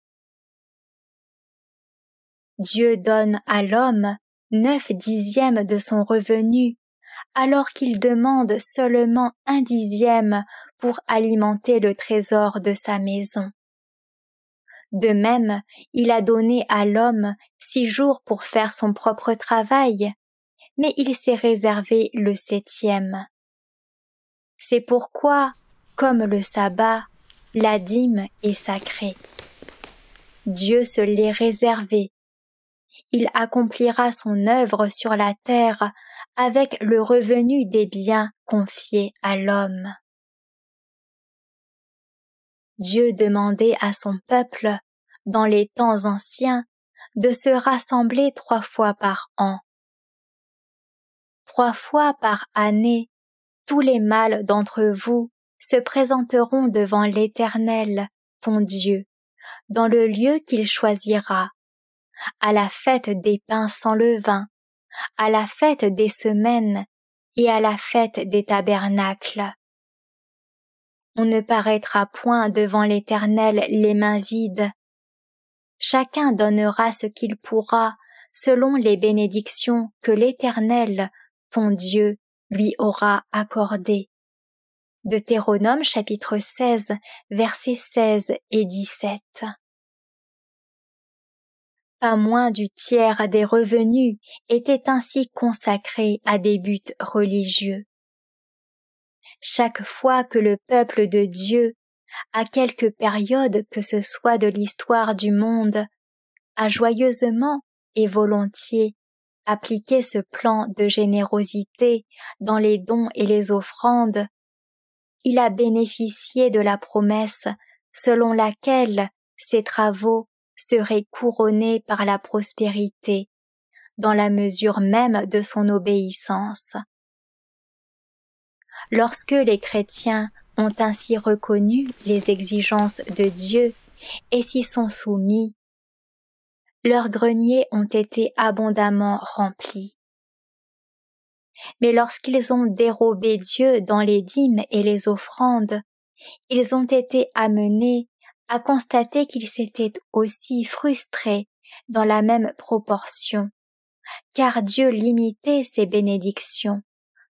Dieu donne à l'homme 9/10 de son revenu, alors qu'il demande seulement 1/10 pour alimenter le trésor de sa maison. De même, il a donné à l'homme 6 jours pour faire son propre travail, mais il s'est réservé le 7e. C'est pourquoi, comme le sabbat, La dîme est sacrée. Dieu se l'est réservée. Il accomplira son œuvre sur la terre avec le revenu des biens confiés à l'homme. Dieu demandait à son peuple, dans les temps anciens, de se rassembler 3 fois par an. 3 fois par année, tous les mâles d'entre vous se présenteront devant l'Éternel, ton Dieu, dans le lieu qu'il choisira, à la fête des pains sans levain, à la fête des semaines et à la fête des tabernacles. On ne paraîtra point devant l'Éternel les mains vides. Chacun donnera ce qu'il pourra selon les bénédictions que l'Éternel, ton Dieu, lui aura accordées. Deutéronome chapitre 16, versets 16 et 17. Pas moins du tiers des revenus étaient ainsi consacrés à des buts religieux. Chaque fois que le peuple de Dieu, à quelque période que ce soit de l'histoire du monde, a joyeusement et volontiers appliqué ce plan de générosité dans les dons et les offrandes, il a bénéficié de la promesse selon laquelle ses travaux seraient couronnés par la prospérité, dans la mesure même de son obéissance. Lorsque les chrétiens ont ainsi reconnu les exigences de Dieu et s'y sont soumis, leurs greniers ont été abondamment remplis. Mais lorsqu'ils ont dérobé Dieu dans les dîmes et les offrandes, ils ont été amenés à constater qu'ils s'étaient aussi frustrés dans la même proportion, car Dieu limitait ses bénédictions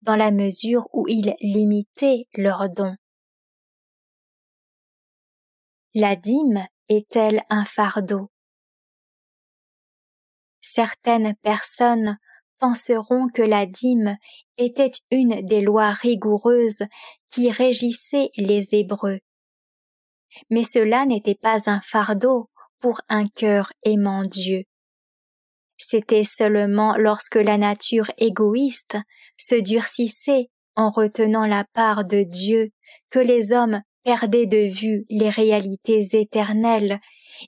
dans la mesure où il limitait leurs dons. La dîme est-elle un fardeau? Certaines personnes penseront que la dîme était une des lois rigoureuses qui régissaient les Hébreux. Mais cela n'était pas un fardeau pour un cœur aimant Dieu. C'était seulement lorsque la nature égoïste se durcissait en retenant la part de Dieu que les hommes perdaient de vue les réalités éternelles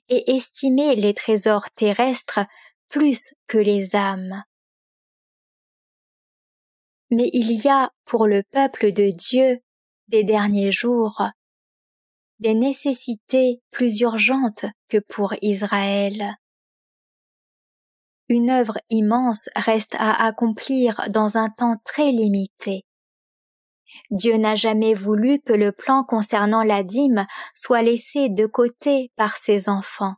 et estimaient les trésors terrestres plus que les âmes. Mais il y a pour le peuple de Dieu des derniers jours des nécessités plus urgentes que pour Israël. Une œuvre immense reste à accomplir dans un temps très limité. Dieu n'a jamais voulu que le plan concernant la dîme soit laissé de côté par ses enfants.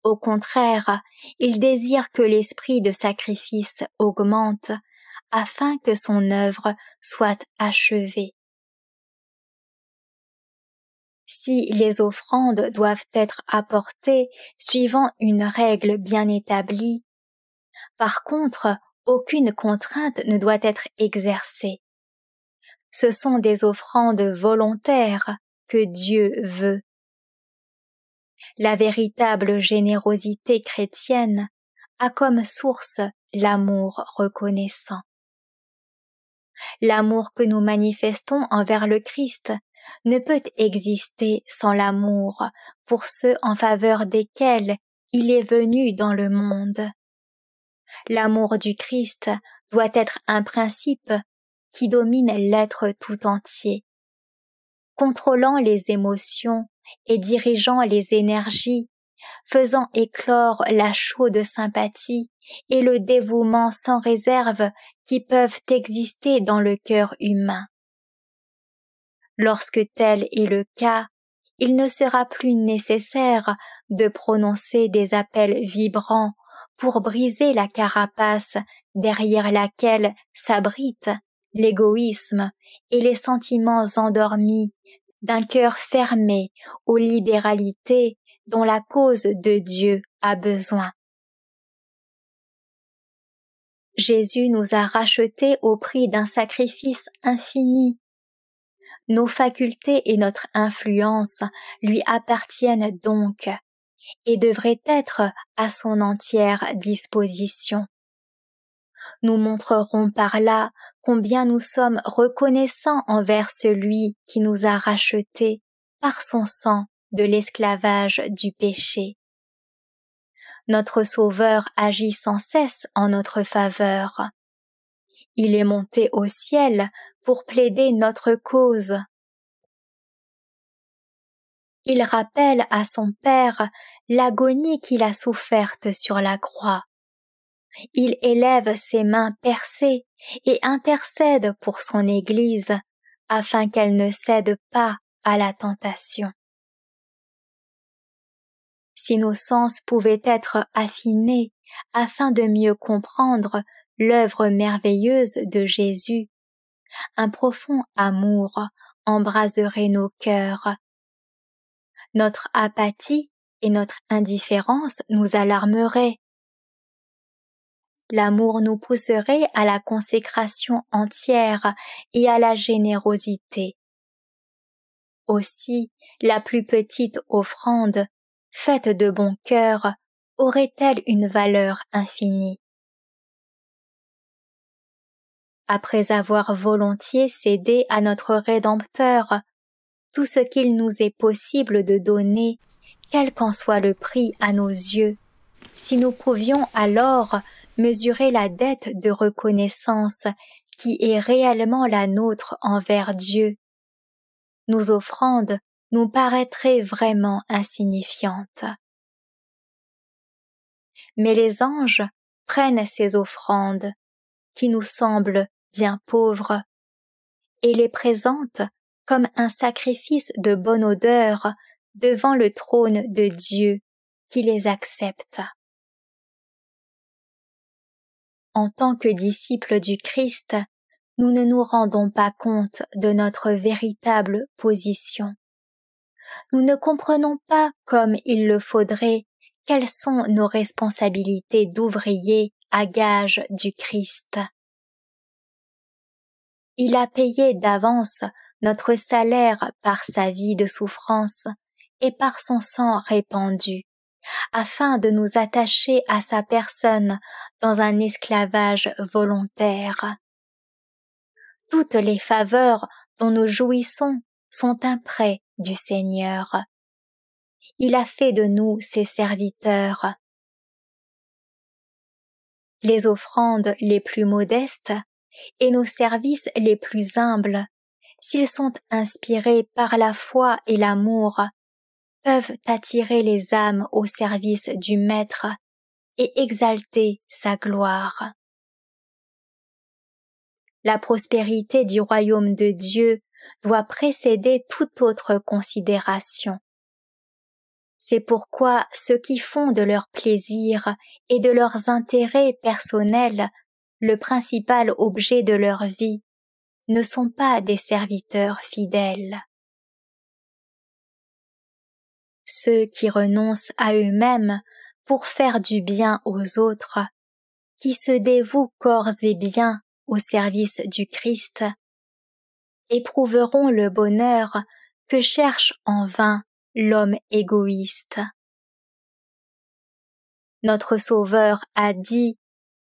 Au contraire, il désire que l'esprit de sacrifice augmente afin que son œuvre soit achevée. Si les offrandes doivent être apportées suivant une règle bien établie, par contre, aucune contrainte ne doit être exercée. Ce sont des offrandes volontaires que Dieu veut. La véritable générosité chrétienne a comme source l'amour reconnaissant. L'amour que nous manifestons envers le Christ ne peut exister sans l'amour pour ceux en faveur desquels il est venu dans le monde. L'amour du Christ doit être un principe qui domine l'être tout entier, contrôlant les émotions et dirigeant les énergies, faisant éclore la chaude sympathie et le dévouement sans réserve qui peuvent exister dans le cœur humain. Lorsque tel est le cas, il ne sera plus nécessaire de prononcer des appels vibrants pour briser la carapace derrière laquelle s'abritent l'égoïsme et les sentiments endormis d'un cœur fermé aux libéralités dont la cause de Dieu a besoin. Jésus nous a rachetés au prix d'un sacrifice infini. Nos facultés et notre influence lui appartiennent donc et devraient être à son entière disposition. Nous montrerons par là combien nous sommes reconnaissants envers celui qui nous a rachetés par son sang de l'esclavage du péché. Notre Sauveur agit sans cesse en notre faveur. Il est monté au ciel pour plaider notre cause. Il rappelle à son Père l'agonie qu'il a soufferte sur la croix. Il élève ses mains percées et intercède pour son Église afin qu'elle ne cède pas à la tentation. Si nos sens pouvaient être affinés afin de mieux comprendre l'œuvre merveilleuse de Jésus, un profond amour embraserait nos cœurs. Notre apathie et notre indifférence nous alarmeraient. L'amour nous pousserait à la consécration entière et à la générosité. Aussi, la plus petite offrande, faite de bon cœur, aurait-elle une valeur infinie. Après avoir volontiers cédé à notre Rédempteur tout ce qu'il nous est possible de donner, quel qu'en soit le prix à nos yeux, si nous pouvions alors mesurer la dette de reconnaissance qui est réellement la nôtre envers Dieu, nos offrandes nous paraîtraient vraiment insignifiantes. Mais les anges prennent ces offrandes, qui nous semblent bien pauvres, et les présentent comme un sacrifice de bonne odeur devant le trône de Dieu qui les accepte. En tant que disciples du Christ, nous ne nous rendons pas compte de notre véritable position. Nous ne comprenons pas comme il le faudrait quelles sont nos responsabilités d'ouvriers à gage du Christ. Il a payé d'avance notre salaire par sa vie de souffrance et par son sang répandu, afin de nous attacher à sa personne dans un esclavage volontaire. Toutes les faveurs dont nous jouissons sont un prêt du Seigneur. Il a fait de nous ses serviteurs. Les offrandes les plus modestes et nos services les plus humbles, s'ils sont inspirés par la foi et l'amour, peuvent attirer les âmes au service du Maître et exalter sa gloire. La prospérité du royaume de Dieu doit précéder toute autre considération. C'est pourquoi ceux qui font de leur plaisir et de leurs intérêts personnels le principal objet de leur vie ne sont pas des serviteurs fidèles. Ceux qui renoncent à eux-mêmes pour faire du bien aux autres, qui se dévouent corps et biens au service du Christ, éprouveront le bonheur que cherche en vain l'homme égoïste. Notre Sauveur a dit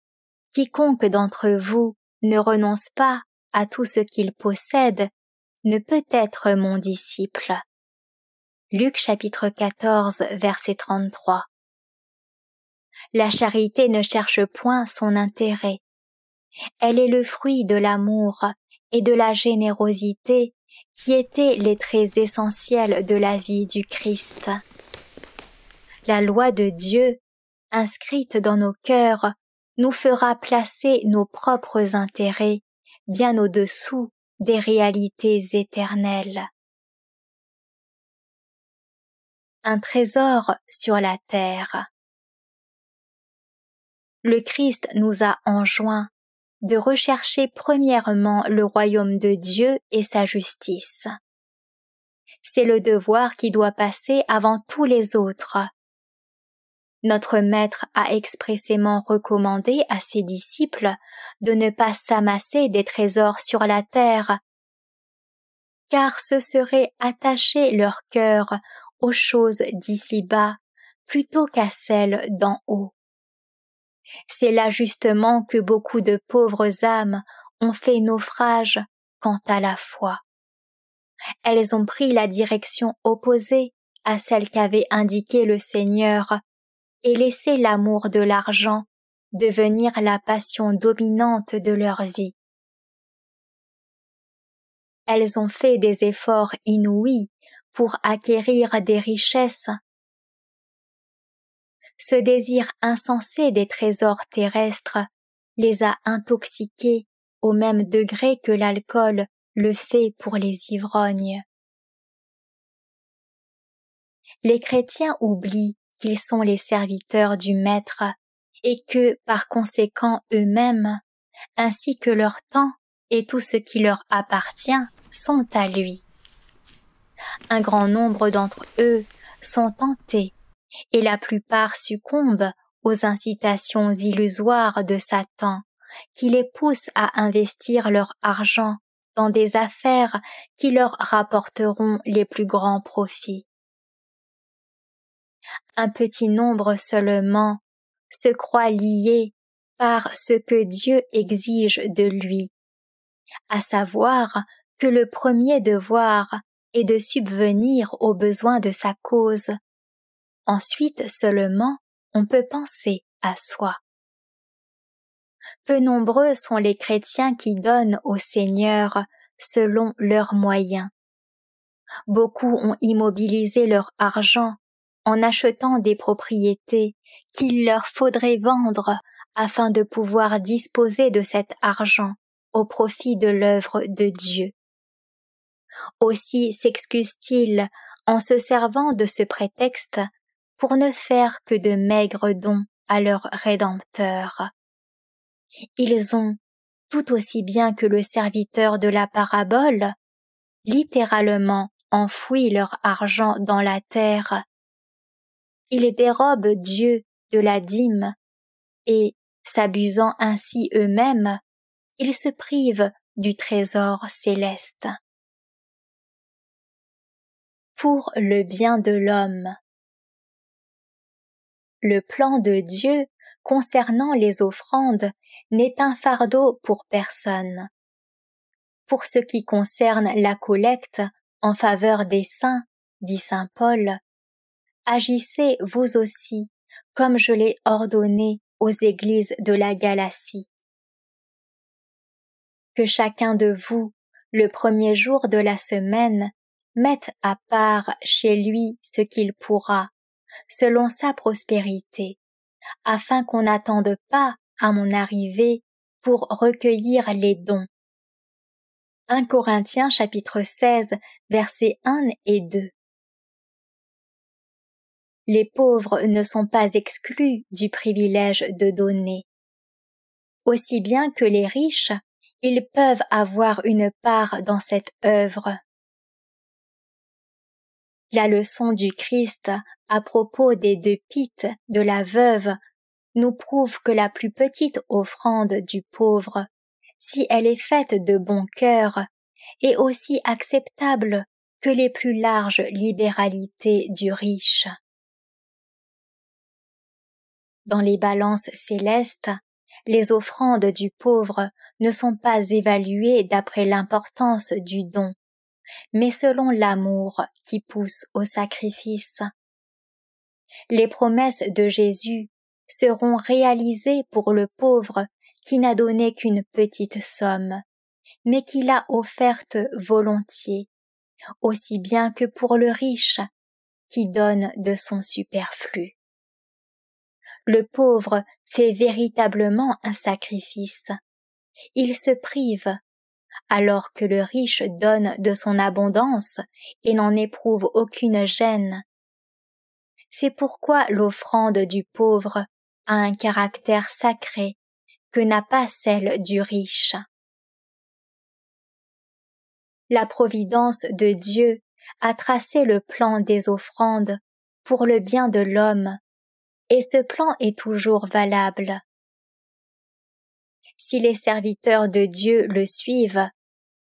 « Quiconque d'entre vous ne renonce pas à tout ce qu'il possède ne peut être mon disciple. » Luc chapitre 14, verset 33. La charité ne cherche point son intérêt. Elle est le fruit de l'amour et de la générosité qui étaient les traits essentiels de la vie du Christ. La loi de Dieu, inscrite dans nos cœurs, nous fera placer nos propres intérêts bien au-dessous des réalités éternelles. Un trésor sur la terre. Le Christ nous a enjoint de rechercher premièrement le royaume de Dieu et sa justice. C'est le devoir qui doit passer avant tous les autres. Notre Maître a expressément recommandé à ses disciples de ne pas s'amasser des trésors sur la terre, car ce serait attacher leur cœur aux choses d'ici-bas plutôt qu'à celles d'en haut. C'est là justement que beaucoup de pauvres âmes ont fait naufrage quant à la foi. Elles ont pris la direction opposée à celle qu'avait indiquée le Seigneur et laissé l'amour de l'argent devenir la passion dominante de leur vie. Elles ont fait des efforts inouïs pour acquérir des richesses. Ce désir insensé des trésors terrestres les a intoxiquées au même degré que l'alcool le fait pour les ivrognes. Les chrétiens oublient qu'ils sont les serviteurs du Maître et que, par conséquent, eux-mêmes, ainsi que leur temps et tout ce qui leur appartient, sont à lui. Un grand nombre d'entre eux sont tentés et la plupart succombent aux incitations illusoires de Satan qui les poussent à investir leur argent dans des affaires qui leur rapporteront les plus grands profits. Un petit nombre seulement se croit lié par ce que Dieu exige de lui, à savoir que le premier devoir est de subvenir aux besoins de sa cause. Ensuite seulement, on peut penser à soi. Peu nombreux sont les chrétiens qui donnent au Seigneur selon leurs moyens. Beaucoup ont immobilisé leur argent en achetant des propriétés qu'il leur faudrait vendre afin de pouvoir disposer de cet argent au profit de l'œuvre de Dieu. Aussi s'excusent-ils en se servant de ce prétexte pour ne faire que de maigres dons à leur Rédempteur. Ils ont, tout aussi bien que le serviteur de la parabole, littéralement enfoui leur argent dans la terre. Ils dérobent Dieu de la dîme et, s'abusant ainsi eux-mêmes, ils se privent du trésor céleste. Pour le bien de l'homme. Le plan de Dieu concernant les offrandes n'est un fardeau pour personne. Pour ce qui concerne la collecte en faveur des saints, dit saint Paul, agissez vous aussi, comme je l'ai ordonné aux églises de la Galatie. Que chacun de vous, le premier jour de la semaine, mette à part chez lui ce qu'il pourra, selon sa prospérité, afin qu'on n'attende pas à mon arrivée pour recueillir les dons. 1 Corinthiens chapitre 16, versets 1 et 2. Les pauvres ne sont pas exclus du privilège de donner. Aussi bien que les riches, ils peuvent avoir une part dans cette œuvre. La leçon du Christ à propos des 2 pites de la veuve nous prouve que la plus petite offrande du pauvre, si elle est faite de bon cœur, est aussi acceptable que les plus larges libéralités du riche. Dans les balances célestes, les offrandes du pauvre ne sont pas évaluées d'après l'importance du don, mais selon l'amour qui pousse au sacrifice. Les promesses de Jésus seront réalisées pour le pauvre qui n'a donné qu'une petite somme, mais qui l'a offerte volontiers, aussi bien que pour le riche qui donne de son superflu. Le pauvre fait véritablement un sacrifice. Il se prive, alors que le riche donne de son abondance et n'en éprouve aucune gêne. C'est pourquoi l'offrande du pauvre a un caractère sacré que n'a pas celle du riche. La providence de Dieu a tracé le plan des offrandes pour le bien de l'homme, et ce plan est toujours valable. Si les serviteurs de Dieu le suivent,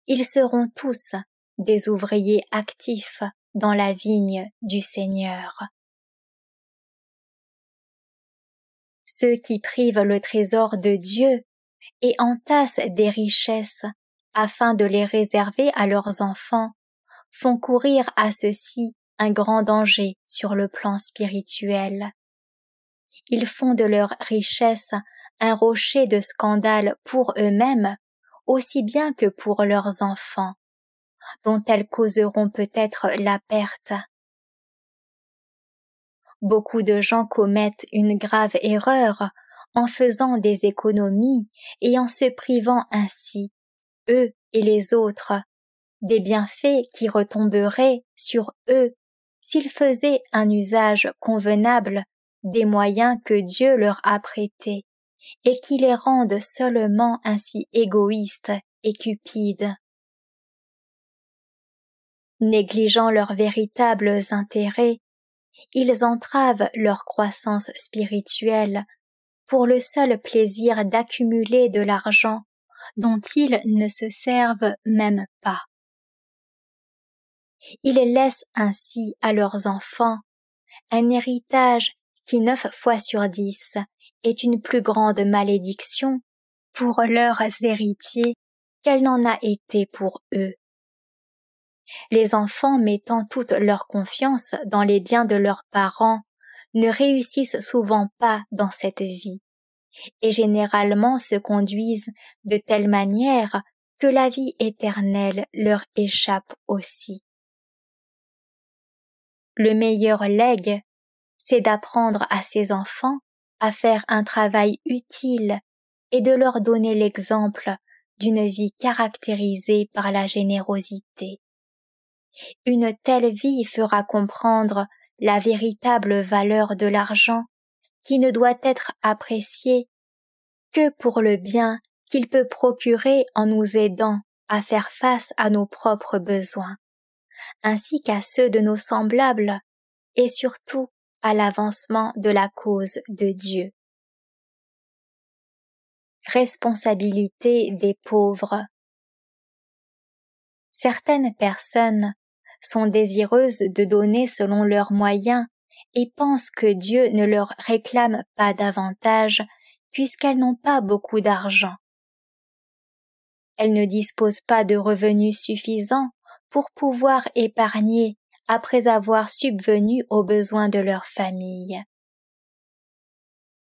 ils seront tous, des ouvriers actifs dans la vigne du Seigneur. Ceux qui privent le trésor de Dieu et entassent des richesses afin de les réserver à leurs enfants font courir à ceux-ci un grand danger sur le plan spirituel. Ils font de leur richesse un rocher de scandale pour eux-mêmes, aussi bien que pour leurs enfants, dont elles causeront peut-être la perte. Beaucoup de gens commettent une grave erreur en faisant des économies et en se privant ainsi, eux et les autres, des bienfaits qui retomberaient sur eux s'ils faisaient un usage convenable des moyens que Dieu leur a prêtés et qui les rendent seulement ainsi égoïstes et cupides. Négligeant leurs véritables intérêts, ils entravent leur croissance spirituelle pour le seul plaisir d'accumuler de l'argent dont ils ne se servent même pas. Ils laissent ainsi à leurs enfants un héritage qui 9 fois sur 10 est une plus grande malédiction pour leurs héritiers qu'elle n'en a été pour eux. Les enfants mettant toute leur confiance dans les biens de leurs parents ne réussissent souvent pas dans cette vie et généralement se conduisent de telle manière que la vie éternelle leur échappe aussi. Le meilleur legs, c'est d'apprendre à ses enfants à faire un travail utile et de leur donner l'exemple d'une vie caractérisée par la générosité. Une telle vie fera comprendre la véritable valeur de l'argent qui ne doit être apprécié que pour le bien qu'il peut procurer en nous aidant à faire face à nos propres besoins, ainsi qu'à ceux de nos semblables et surtout à l'avancement de la cause de Dieu. Responsabilité des pauvres. Certaines personnes sont désireuses de donner selon leurs moyens et pensent que Dieu ne leur réclame pas davantage puisqu'elles n'ont pas beaucoup d'argent. Elles ne disposent pas de revenus suffisants pour pouvoir épargner après avoir subvenu aux besoins de leur famille.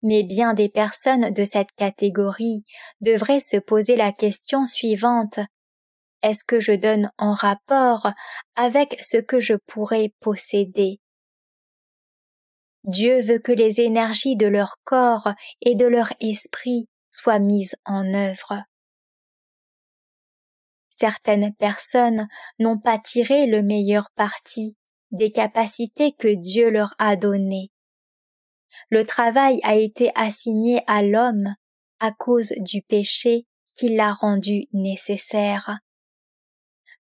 Mais bien des personnes de cette catégorie devraient se poser la question suivante. Est-ce que je donne en rapport avec ce que je pourrais posséder? Dieu veut que les énergies de leur corps et de leur esprit soient mises en œuvre. Certaines personnes n'ont pas tiré le meilleur parti des capacités que Dieu leur a données. Le travail a été assigné à l'homme à cause du péché qui l'a rendu nécessaire.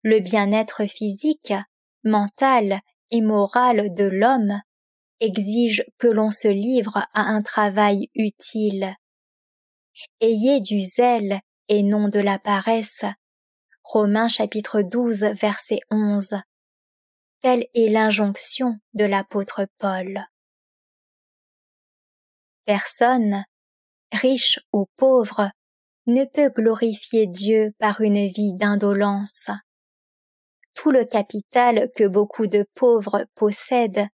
Le bien-être physique, mental et moral de l'homme exige que l'on se livre à un travail utile. Ayez du zèle et non de la paresse. Romains chapitre 12 verset 11. Telle est l'injonction de l'apôtre Paul. Personne, riche ou pauvre, ne peut glorifier Dieu par une vie d'indolence. Tout le capital que beaucoup de pauvres possèdent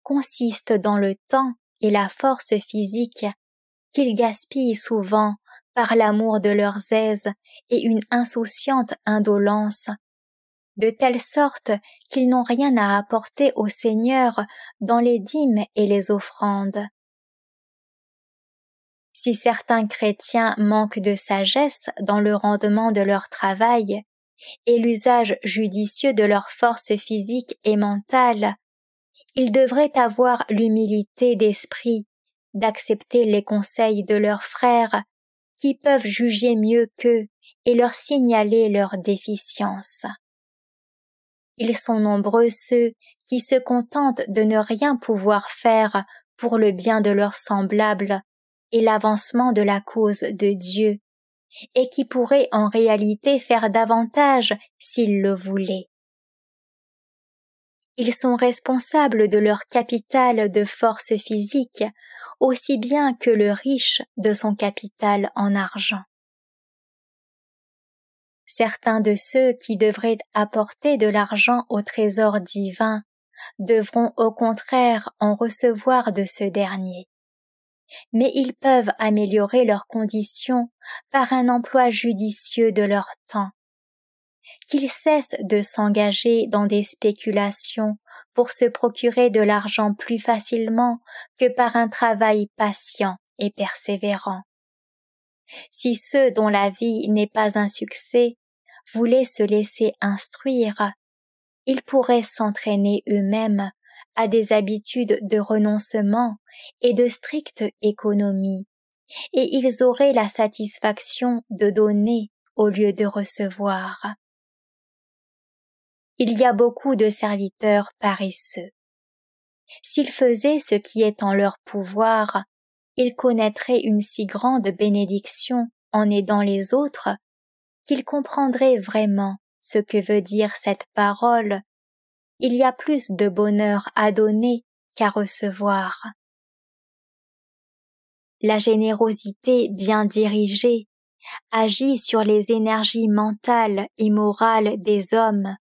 consiste dans le temps et la force physique qu'ils gaspillent souvent par l'amour de leurs aises et une insouciante indolence, de telle sorte qu'ils n'ont rien à apporter au Seigneur dans les dîmes et les offrandes. Si certains chrétiens manquent de sagesse dans le rendement de leur travail et l'usage judicieux de leur force physique et mentale, ils devraient avoir l'humilité d'esprit d'accepter les conseils de leurs frères qui peuvent juger mieux qu'eux et leur signaler leurs déficiences. Ils sont nombreux ceux qui se contentent de ne rien pouvoir faire pour le bien de leurs semblables et l'avancement de la cause de Dieu, et qui pourraient en réalité faire davantage s'ils le voulaient. Ils sont responsables de leur capital de force physique, aussi bien que le riche de son capital en argent. Certains de ceux qui devraient apporter de l'argent au trésor divin devront au contraire en recevoir de ce dernier. Mais ils peuvent améliorer leurs conditions par un emploi judicieux de leur temps. Qu'ils cessent de s'engager dans des spéculations pour se procurer de l'argent plus facilement que par un travail patient et persévérant. Si ceux dont la vie n'est pas un succès voulaient se laisser instruire, ils pourraient s'entraîner eux-mêmes à des habitudes de renoncement et de stricte économie, et ils auraient la satisfaction de donner au lieu de recevoir. Il y a beaucoup de serviteurs paresseux. S'ils faisaient ce qui est en leur pouvoir, ils connaîtraient une si grande bénédiction en aidant les autres qu'ils comprendraient vraiment ce que veut dire cette parole. Il y a plus de bonheur à donner qu'à recevoir. La générosité bien dirigée agit sur les énergies mentales et morales des hommes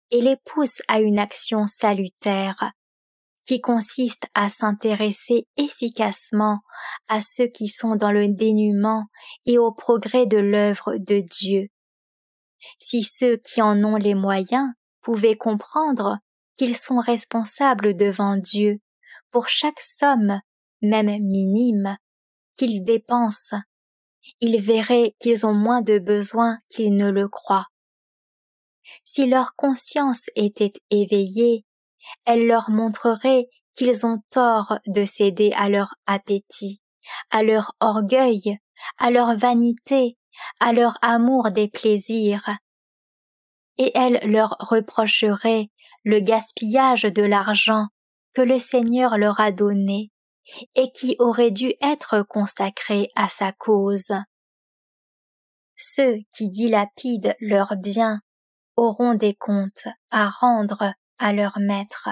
et les pousse à une action salutaire qui consiste à s'intéresser efficacement à ceux qui sont dans le dénuement et au progrès de l'œuvre de Dieu. Si ceux qui en ont les moyens pouvaient comprendre qu'ils sont responsables devant Dieu pour chaque somme, même minime, qu'ils dépensent, ils verraient qu'ils ont moins de besoin qu'ils ne le croient. Si leur conscience était éveillée, elle leur montrerait qu'ils ont tort de céder à leur appétit, à leur orgueil, à leur vanité, à leur amour des plaisirs. Et elle leur reprocherait le gaspillage de l'argent que le Seigneur leur a donné et qui aurait dû être consacré à sa cause. Ceux qui dilapident leurs biens auront des comptes à rendre à leur maître.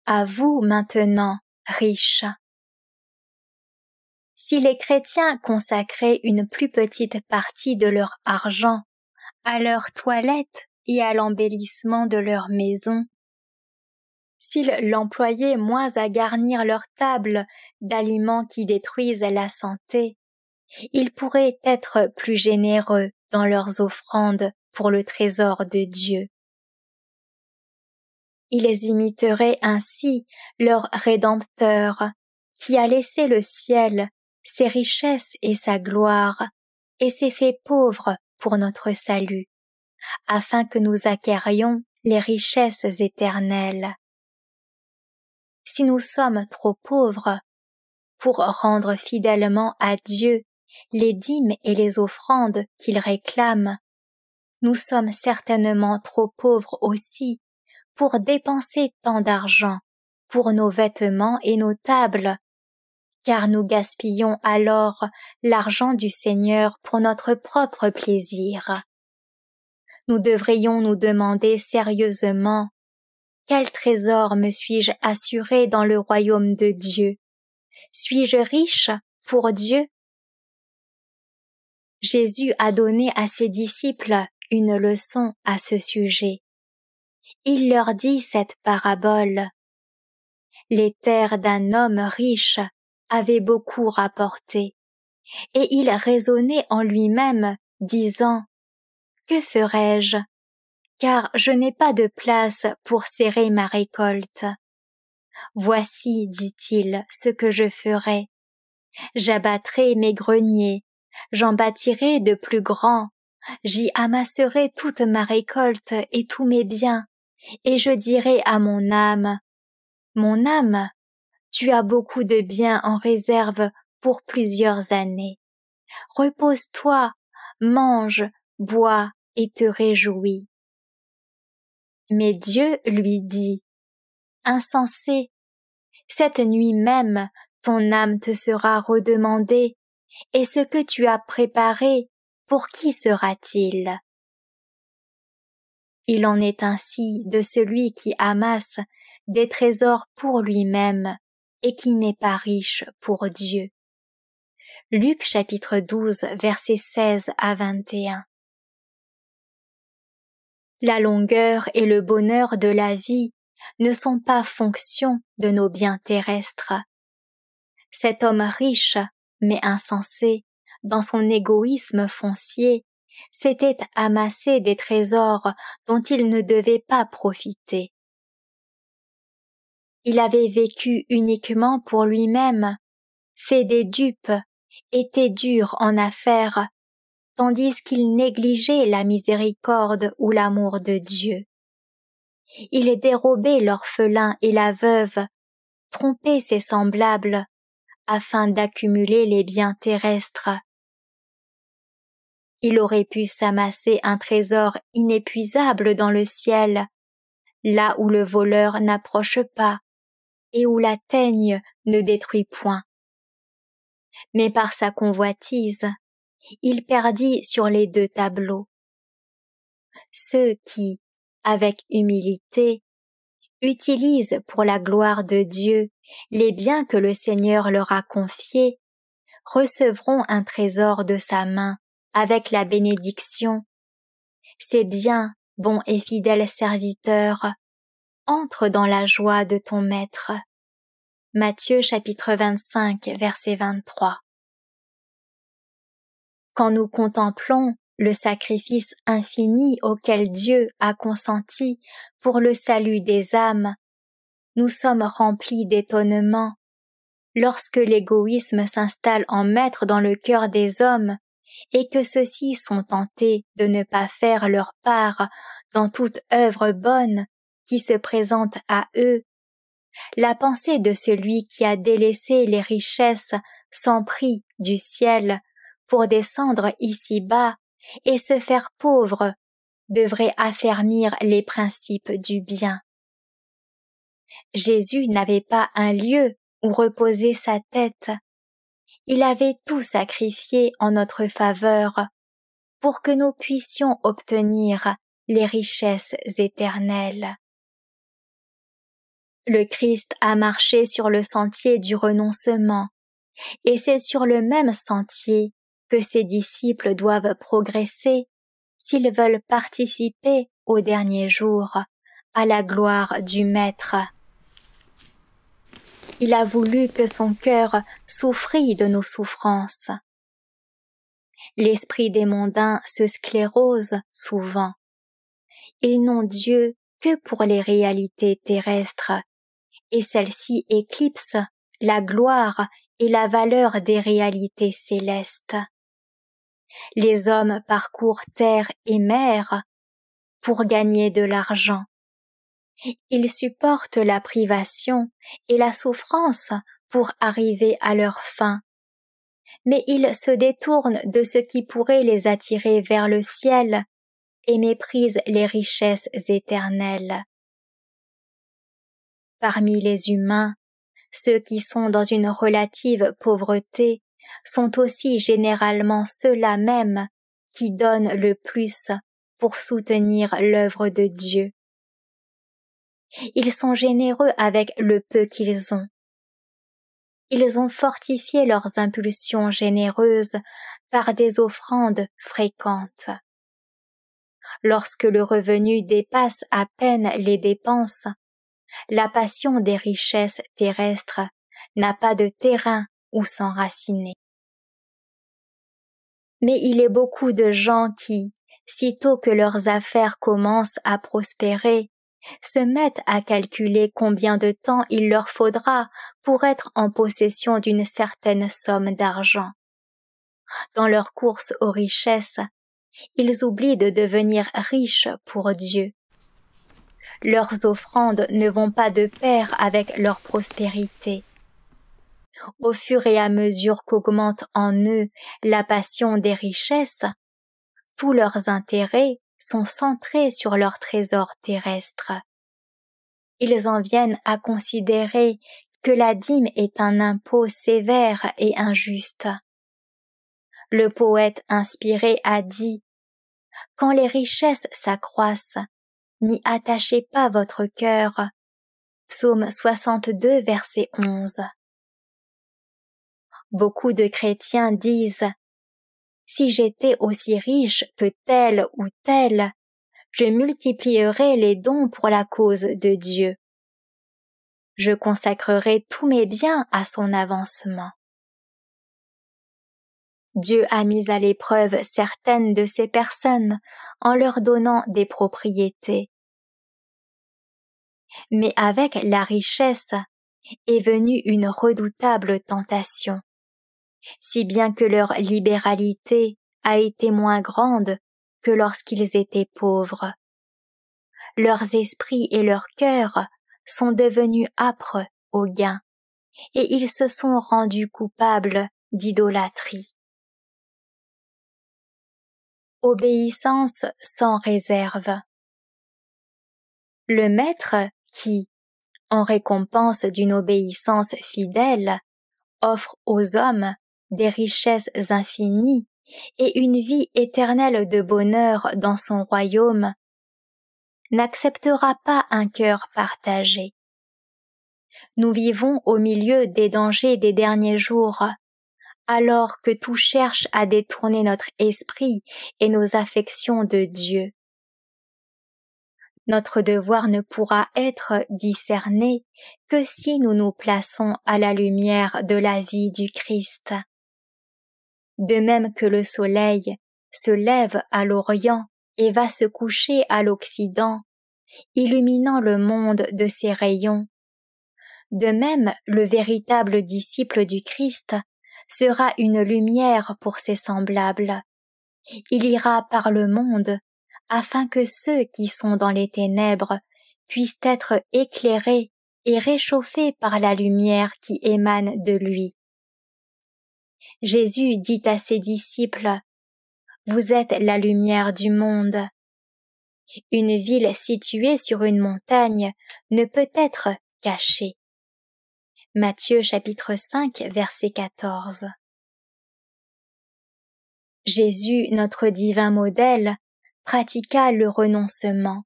À vous maintenant, riches. Si les chrétiens consacraient une plus petite partie de leur argent à leur toilette et à l'embellissement de leur maison, s'ils l'employaient moins à garnir leur table d'aliments qui détruisent la santé, ils pourraient être plus généreux dans leurs offrandes pour le trésor de Dieu. Ils imiteraient ainsi leur Rédempteur, qui a laissé le ciel, ses richesses et sa gloire, et s'est fait pauvre pour notre salut, afin que nous acquérions les richesses éternelles. Si nous sommes trop pauvres pour rendre fidèlement à Dieu les dîmes et les offrandes qu'il réclame, nous sommes certainement trop pauvres aussi pour dépenser tant d'argent pour nos vêtements et nos tables, car nous gaspillons alors l'argent du Seigneur pour notre propre plaisir. Nous devrions nous demander sérieusement: quel trésor me suis-je assuré dans le royaume de Dieu? Suis-je riche pour Dieu? Jésus a donné à ses disciples une leçon à ce sujet. Il leur dit cette parabole. Les terres d'un homme riche avaient beaucoup rapporté, et il raisonnait en lui-même, disant: que ferai-je? Car je n'ai pas de place pour serrer ma récolte. Voici, dit-il, ce que je ferai. J'abattrai mes greniers, j'en bâtirai de plus grands, j'y amasserai toute ma récolte et tous mes biens, et je dirai à mon âme: mon âme, tu as beaucoup de biens en réserve pour plusieurs années. Repose-toi, mange, bois et te réjouis. Mais Dieu lui dit: insensé, cette nuit même ton âme te sera redemandée, et ce que tu as préparé, pour qui sera-t-il? Il en est ainsi de celui qui amasse des trésors pour lui-même et qui n'est pas riche pour Dieu. Luc chapitre 12, versets 16 à 21. La longueur et le bonheur de la vie ne sont pas fonction de nos biens terrestres. Cet homme riche, mais insensé, dans son égoïsme foncier, s'était amassé des trésors dont il ne devait pas profiter. Il avait vécu uniquement pour lui-même, fait des dupes, était dur en affaires, tandis qu'il négligeait la miséricorde ou l'amour de Dieu. Il dérobait l'orphelin et la veuve, trompait ses semblables, afin d'accumuler les biens terrestres. Il aurait pu s'amasser un trésor inépuisable dans le ciel, là où le voleur n'approche pas et où la teigne ne détruit point. Mais par sa convoitise, il perdit sur les deux tableaux. Ceux qui, avec humilité, utilisent pour la gloire de Dieu les biens que le Seigneur leur a confiés, recevront un trésor de sa main avec la bénédiction. Ces biens, bon et fidèle serviteur, entre dans la joie de ton maître. Matthieu chapitre 25, verset 23. Quand nous contemplons le sacrifice infini auquel Dieu a consenti pour le salut des âmes, nous sommes remplis d'étonnement. Lorsque l'égoïsme s'installe en maître dans le cœur des hommes et que ceux-ci sont tentés de ne pas faire leur part dans toute œuvre bonne qui se présente à eux, la pensée de celui qui a délaissé les richesses sans prix du ciel pour descendre ici-bas et se faire pauvre devrait affermir les principes du bien. Jésus n'avait pas un lieu où reposer sa tête. Il avait tout sacrifié en notre faveur pour que nous puissions obtenir les richesses éternelles. Le Christ a marché sur le sentier du renoncement, et c'est sur le même sentier que ses disciples doivent progresser s'ils veulent participer au dernier jour à la gloire du Maître. Il a voulu que son cœur souffrît de nos souffrances. L'esprit des mondains se sclérose souvent. Ils n'ont Dieu que pour les réalités terrestres, et celles-ci éclipsent la gloire et la valeur des réalités célestes. Les hommes parcourent terre et mer pour gagner de l'argent. Ils supportent la privation et la souffrance pour arriver à leur fin. Mais ils se détournent de ce qui pourrait les attirer vers le ciel et méprisent les richesses éternelles. Parmi les humains, ceux qui sont dans une relative pauvreté sont aussi généralement ceux-là même qui donnent le plus pour soutenir l'œuvre de Dieu. Ils sont généreux avec le peu qu'ils ont. Ils ont fortifié leurs impulsions généreuses par des offrandes fréquentes. Lorsque le revenu dépasse à peine les dépenses, la passion des richesses terrestres n'a pas de terrain où s'enraciner. Mais il est beaucoup de gens qui, sitôt que leurs affaires commencent à prospérer, se mettent à calculer combien de temps il leur faudra pour être en possession d'une certaine somme d'argent. Dans leur course aux richesses, ils oublient de devenir riches pour Dieu. Leurs offrandes ne vont pas de pair avec leur prospérité. Au fur et à mesure qu'augmente en eux la passion des richesses, tous leurs intérêts sont centrés sur leurs trésors terrestres. Ils en viennent à considérer que la dîme est un impôt sévère et injuste. Le poète inspiré a dit « Quand les richesses s'accroissent, n'y attachez pas votre cœur. Psaume 62, verset 11. Beaucoup de chrétiens disent « Si j'étais aussi riche que tel ou tel, je multiplierais les dons pour la cause de Dieu. Je consacrerai tous mes biens à son avancement. » Dieu a mis à l'épreuve certaines de ces personnes en leur donnant des propriétés. Mais avec la richesse est venue une redoutable tentation, si bien que leur libéralité a été moins grande que lorsqu'ils étaient pauvres. Leurs esprits et leurs cœurs sont devenus âpres au gain, et ils se sont rendus coupables d'idolâtrie. Obéissance sans réserve. Le maître qui, en récompense d'une obéissance fidèle, offre aux hommes des richesses infinies et une vie éternelle de bonheur dans son royaume, n'acceptera pas un cœur partagé. Nous vivons au milieu des dangers des derniers jours, alors que tout cherche à détourner notre esprit et nos affections de Dieu. Notre devoir ne pourra être discerné que si nous nous plaçons à la lumière de la vie du Christ. De même que le soleil se lève à l'Orient et va se coucher à l'Occident, illuminant le monde de ses rayons, de même le véritable disciple du Christ sera une lumière pour ses semblables. Il ira par le monde afin que ceux qui sont dans les ténèbres puissent être éclairés et réchauffés par la lumière qui émane de lui. Jésus dit à ses disciples « Vous êtes la lumière du monde ». Une ville située sur une montagne ne peut être cachée. Matthieu chapitre 5, verset 14. Jésus, notre divin modèle, pratiqua le renoncement.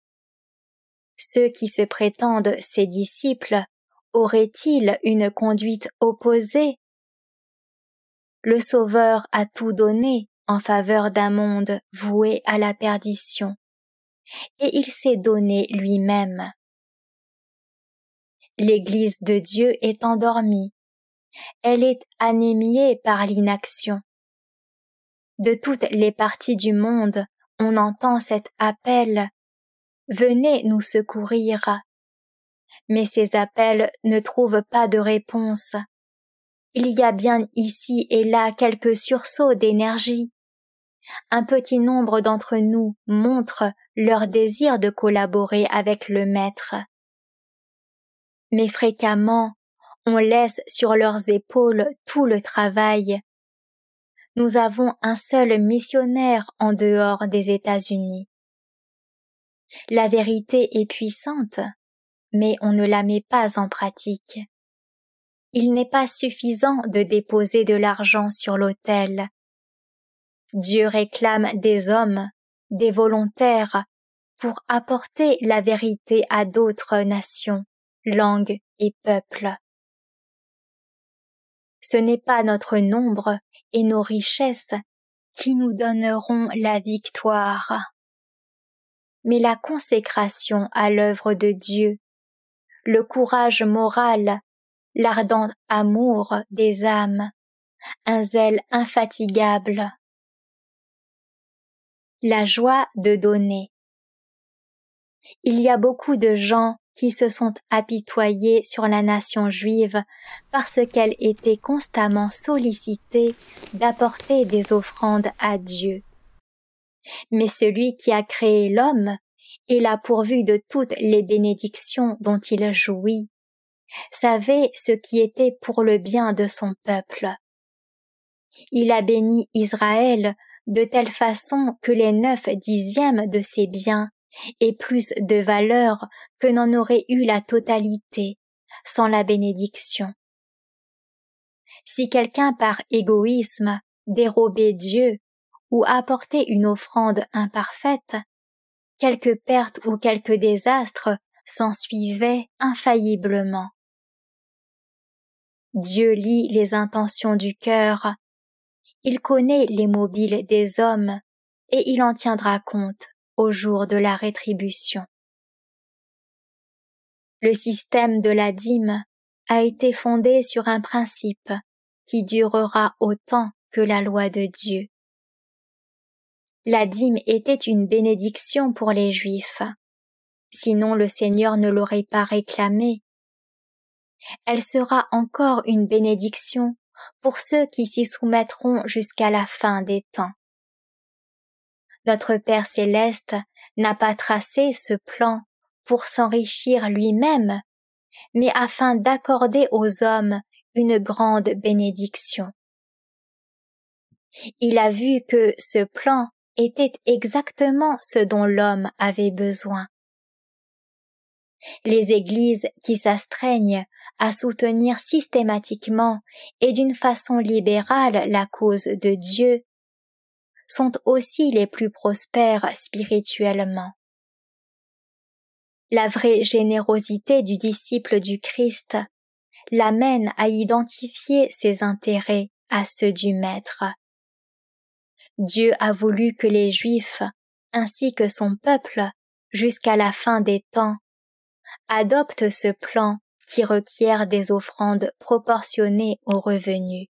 Ceux qui se prétendent ses disciples auraient-ils une conduite opposée? Le Sauveur a tout donné en faveur d'un monde voué à la perdition, et il s'est donné lui-même. L'Église de Dieu est endormie, elle est anémiée par l'inaction. De toutes les parties du monde, on entend cet appel « Venez nous secourir ». Mais ces appels ne trouvent pas de réponse. Il y a bien ici et là quelques sursauts d'énergie. Un petit nombre d'entre nous montrent leur désir de collaborer avec le Maître. Mais fréquemment, on laisse sur leurs épaules tout le travail. Nous avons un seul missionnaire en dehors des États-Unis. La vérité est puissante, mais on ne la met pas en pratique. Il n'est pas suffisant de déposer de l'argent sur l'autel. Dieu réclame des hommes, des volontaires, pour apporter la vérité à d'autres nations, langues et peuples. Ce n'est pas notre nombre et nos richesses qui nous donneront la victoire, mais la consécration à l'œuvre de Dieu, le courage moral, l'ardent amour des âmes, un zèle infatigable. La joie de donner. Il y a beaucoup de gens qui se sont apitoyés sur la nation juive parce qu'elle était constamment sollicitée d'apporter des offrandes à Dieu. Mais celui qui a créé l'homme et l'a pourvu de toutes les bénédictions dont il jouit, savait ce qui était pour le bien de son peuple. Il a béni Israël de telle façon que les 9/10 de ses biens aient plus de valeur que n'en aurait eu la totalité sans la bénédiction. Si quelqu'un par égoïsme dérobait Dieu ou apportait une offrande imparfaite, quelques pertes ou quelques désastres s'ensuivaient infailliblement. Dieu lit les intentions du cœur, il connaît les mobiles des hommes et il en tiendra compte au jour de la rétribution. Le système de la dîme a été fondé sur un principe qui durera autant que la loi de Dieu. La dîme était une bénédiction pour les Juifs, sinon le Seigneur ne l'aurait pas réclamée. Elle sera encore une bénédiction pour ceux qui s'y soumettront jusqu'à la fin des temps. Notre Père céleste n'a pas tracé ce plan pour s'enrichir lui-même, mais afin d'accorder aux hommes une grande bénédiction. Il a vu que ce plan était exactement ce dont l'homme avait besoin. Les églises qui s'astreignent à soutenir systématiquement et d'une façon libérale la cause de Dieu sont aussi les plus prospères spirituellement. La vraie générosité du disciple du Christ l'amène à identifier ses intérêts à ceux du Maître. Dieu a voulu que les Juifs, ainsi que son peuple, jusqu'à la fin des temps, adoptent ce plan qui requiert des offrandes proportionnées aux revenus.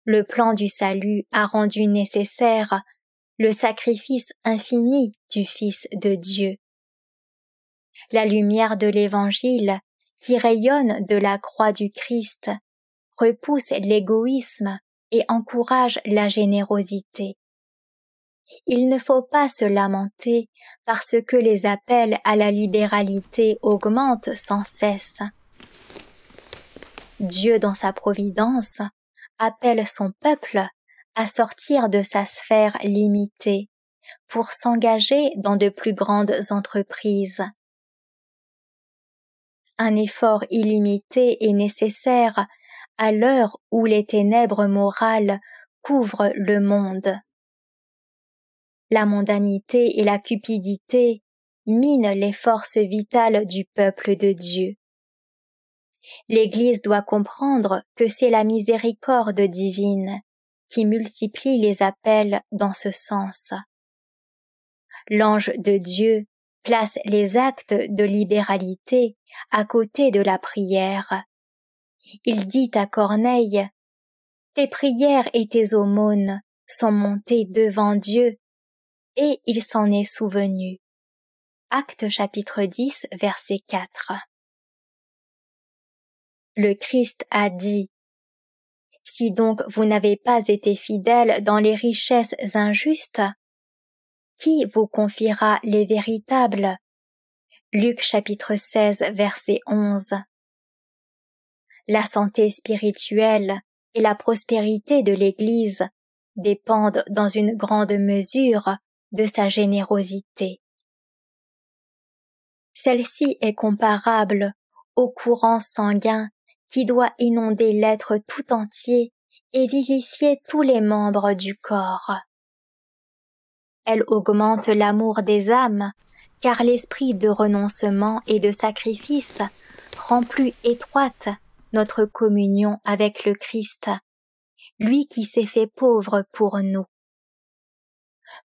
Le plan du salut a rendu nécessaire le sacrifice infini du Fils de Dieu. La lumière de l'Évangile, qui rayonne de la croix du Christ, repousse l'égoïsme et encourage la générosité. Il ne faut pas se lamenter parce que les appels à la libéralité augmentent sans cesse. Dieu, dans sa providence, appelle son peuple à sortir de sa sphère limitée pour s'engager dans de plus grandes entreprises. Un effort illimité est nécessaire à l'heure où les ténèbres morales couvrent le monde. La mondanité et la cupidité minent les forces vitales du peuple de Dieu. L'Église doit comprendre que c'est la miséricorde divine qui multiplie les appels dans ce sens. L'ange de Dieu place les actes de libéralité à côté de la prière. Il dit à Corneille : « Tes prières et tes aumônes sont montées devant Dieu, et il s'en est souvenu. » Actes chapitre 10, verset 4. Le Christ a dit : « Si donc vous n'avez pas été fidèles dans les richesses injustes, qui vous confiera les véritables ? » Luc chapitre 16, verset 11. La santé spirituelle et la prospérité de l'Église dépendent dans une grande mesure de sa générosité. Celle-ci est comparable au courant sanguin qui doit inonder l'être tout entier et vivifier tous les membres du corps. Elle augmente l'amour des âmes, car l'esprit de renoncement et de sacrifice rend plus étroite notre communion avec le Christ, lui qui s'est fait pauvre pour nous.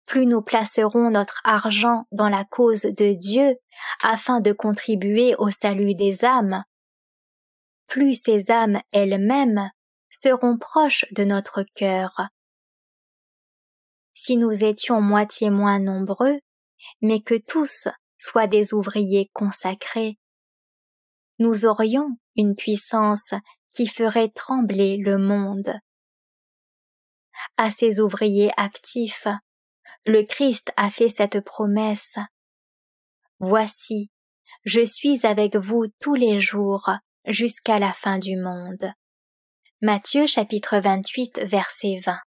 Plus nous placerons notre argent dans la cause de Dieu afin de contribuer au salut des âmes, plus ces âmes elles-mêmes seront proches de notre cœur. Si nous étions moitié moins nombreux, mais que tous soient des ouvriers consacrés, nous aurions une puissance qui ferait trembler le monde. À ces ouvriers actifs, le Christ a fait cette promesse : « Voici, je suis avec vous tous les jours jusqu'à la fin du monde. » Matthieu chapitre 28, verset 20.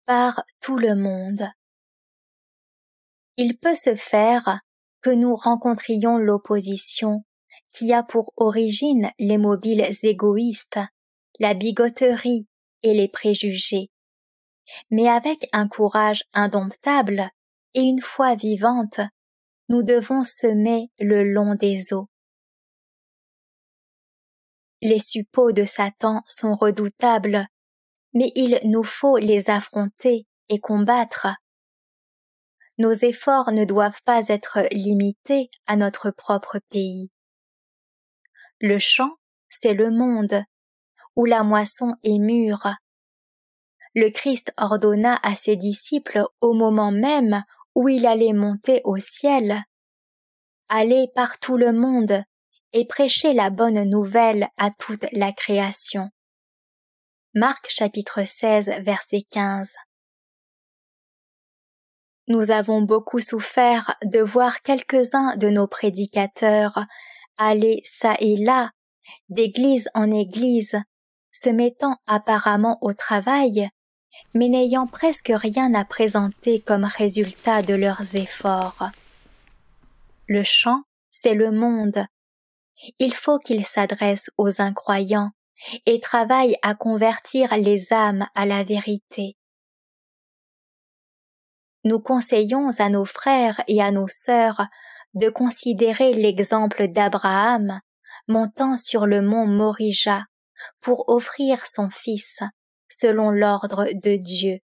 Par tout le monde. Il peut se faire que nous rencontrions l'opposition qui a pour origine les mobiles égoïstes, la bigoterie et les préjugés, mais avec un courage indomptable et une foi vivante, nous devons semer le long des eaux. Les suppôts de Satan sont redoutables, mais il nous faut les affronter et combattre. Nos efforts ne doivent pas être limités à notre propre pays. Le champ, c'est le monde, où la moisson est mûre. Le Christ ordonna à ses disciples au moment même où il allait monter au ciel: « Allez par tout le monde et prêchez la bonne nouvelle à toute la création. » Marc chapitre 16, verset 15. Nous avons beaucoup souffert de voir quelques-uns de nos prédicateurs aller çà et là, d'église en église, se mettant apparemment au travail, mais n'ayant presque rien à présenter comme résultat de leurs efforts. Le champ, c'est le monde. Il faut qu'il s'adresse aux incroyants et travaille à convertir les âmes à la vérité. Nous conseillons à nos frères et à nos sœurs de considérer l'exemple d'Abraham montant sur le mont Morija pour offrir son fils selon l'ordre de Dieu.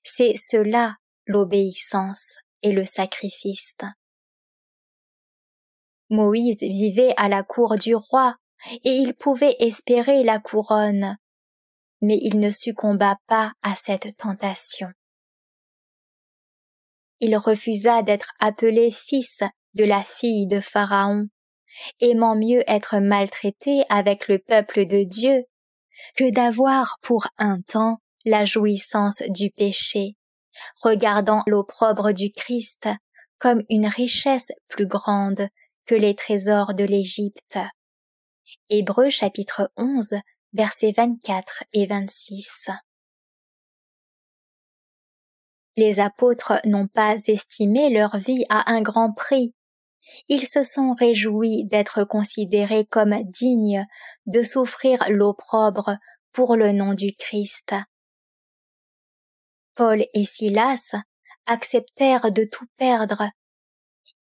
C'est cela l'obéissance et le sacrifice. Moïse vivait à la cour du roi et il pouvait espérer la couronne, mais il ne succomba pas à cette tentation. Il refusa d'être appelé fils de la fille de Pharaon, aimant mieux être maltraité avec le peuple de Dieu que d'avoir pour un temps la jouissance du péché, regardant l'opprobre du Christ comme une richesse plus grande que les trésors de l'Égypte. Hébreux chapitre 11, versets 24 et 26. Les apôtres n'ont pas estimé leur vie à un grand prix. Ils se sont réjouis d'être considérés comme dignes de souffrir l'opprobre pour le nom du Christ. Paul et Silas acceptèrent de tout perdre.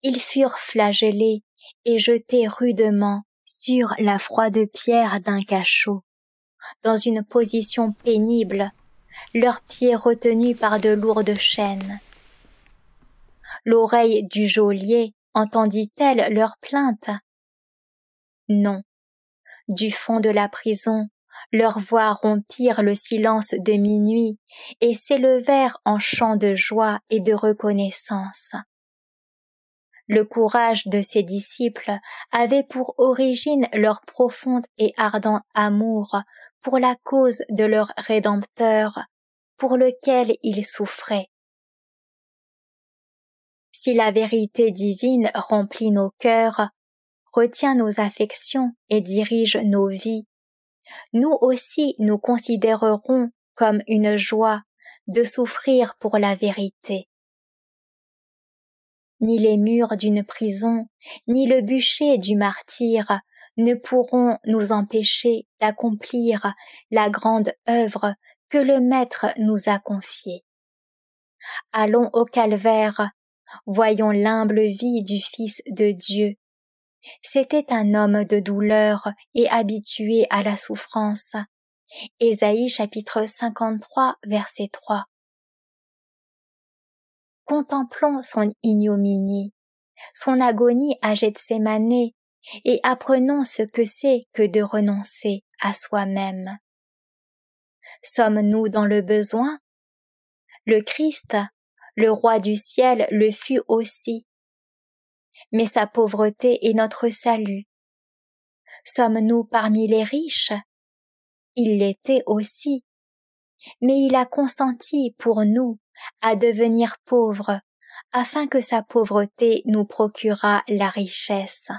Ils furent flagellés et jetés rudement sur la froide pierre d'un cachot, dans une position pénible, leurs pieds retenus par de lourdes chaînes. L'oreille du geôlier entendit-elle leurs plaintes? Non. Du fond de la prison, leurs voix rompirent le silence de minuit et s'élevèrent en chants de joie et de reconnaissance. Le courage de ses disciples avait pour origine leur profond et ardent amour pour la cause de leur Rédempteur, pour lequel ils souffraient. Si la vérité divine remplit nos cœurs, retient nos affections et dirige nos vies, nous aussi nous considérerons comme une joie de souffrir pour la vérité. Ni les murs d'une prison, ni le bûcher du martyre ne pourront nous empêcher d'accomplir la grande œuvre que le Maître nous a confiée. Allons au calvaire, voyons l'humble vie du Fils de Dieu. C'était un homme de douleur et habitué à la souffrance. Ésaïe chapitre 53, verset 3. Contemplons son ignominie, son agonie à Gethsémanée, et apprenons ce que c'est que de renoncer à soi-même. Sommes-nous dans le besoin? Le Christ, le roi du ciel, le fut aussi. Mais sa pauvreté est notre salut. Sommes-nous parmi les riches? Il l'était aussi. Mais il a consenti pour nous à devenir pauvre, afin que sa pauvreté nous procurât la richesse.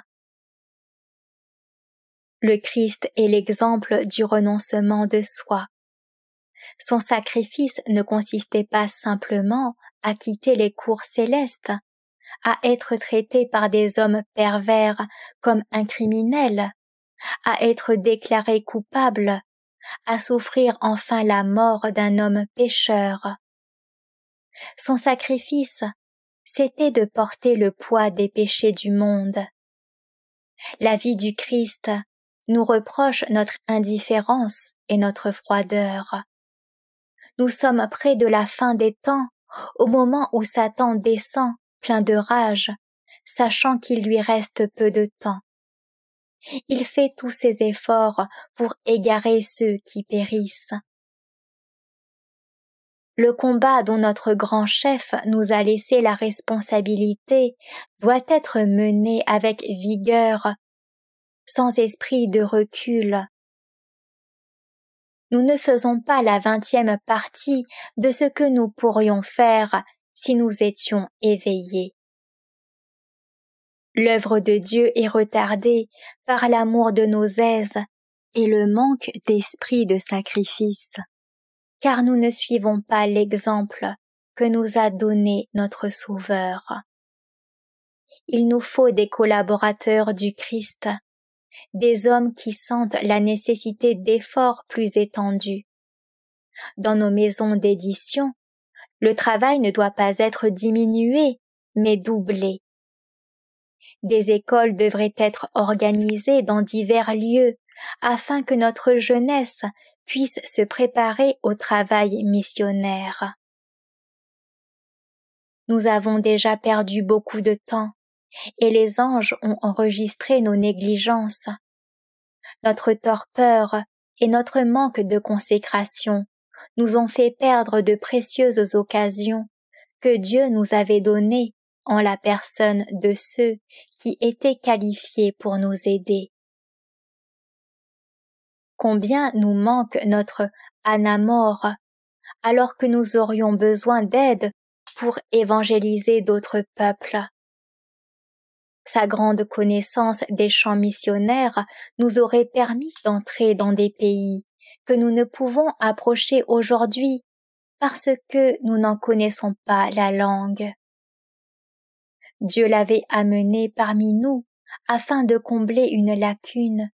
Le Christ est l'exemple du renoncement de soi. Son sacrifice ne consistait pas simplement à quitter les cours célestes, à être traité par des hommes pervers comme un criminel, à être déclaré coupable, à souffrir enfin la mort d'un homme pécheur. Son sacrifice, c'était de porter le poids des péchés du monde. La vie du Christ nous reproche notre indifférence et notre froideur. Nous sommes près de la fin des temps, au moment où Satan descend, plein de rage, sachant qu'il lui reste peu de temps. Il fait tous ses efforts pour égarer ceux qui périssent. Le combat dont notre grand chef nous a laissé la responsabilité doit être mené avec vigueur, sans esprit de recul. Nous ne faisons pas la 20e partie de ce que nous pourrions faire si nous étions éveillés. L'œuvre de Dieu est retardée par l'amour de nos aises et le manque d'esprit de sacrifice, car nous ne suivons pas l'exemple que nous a donné notre Sauveur. Il nous faut des collaborateurs du Christ, des hommes qui sentent la nécessité d'efforts plus étendus. Dans nos maisons d'édition, le travail ne doit pas être diminué, mais doublé. Des écoles devraient être organisées dans divers lieux afin que notre jeunesse puisse se préparer au travail missionnaire. Nous avons déjà perdu beaucoup de temps et les anges ont enregistré nos négligences. Notre torpeur et notre manque de consécration nous ont fait perdre de précieuses occasions que Dieu nous avait données en la personne de ceux qui étaient qualifiés pour nous aider. Combien nous manque notre anamore alors que nous aurions besoin d'aide pour évangéliser d'autres peuples. Sa grande connaissance des champs missionnaires nous aurait permis d'entrer dans des pays que nous ne pouvons approcher aujourd'hui parce que nous n'en connaissons pas la langue. Dieu l'avait amené parmi nous afin de combler une lacune,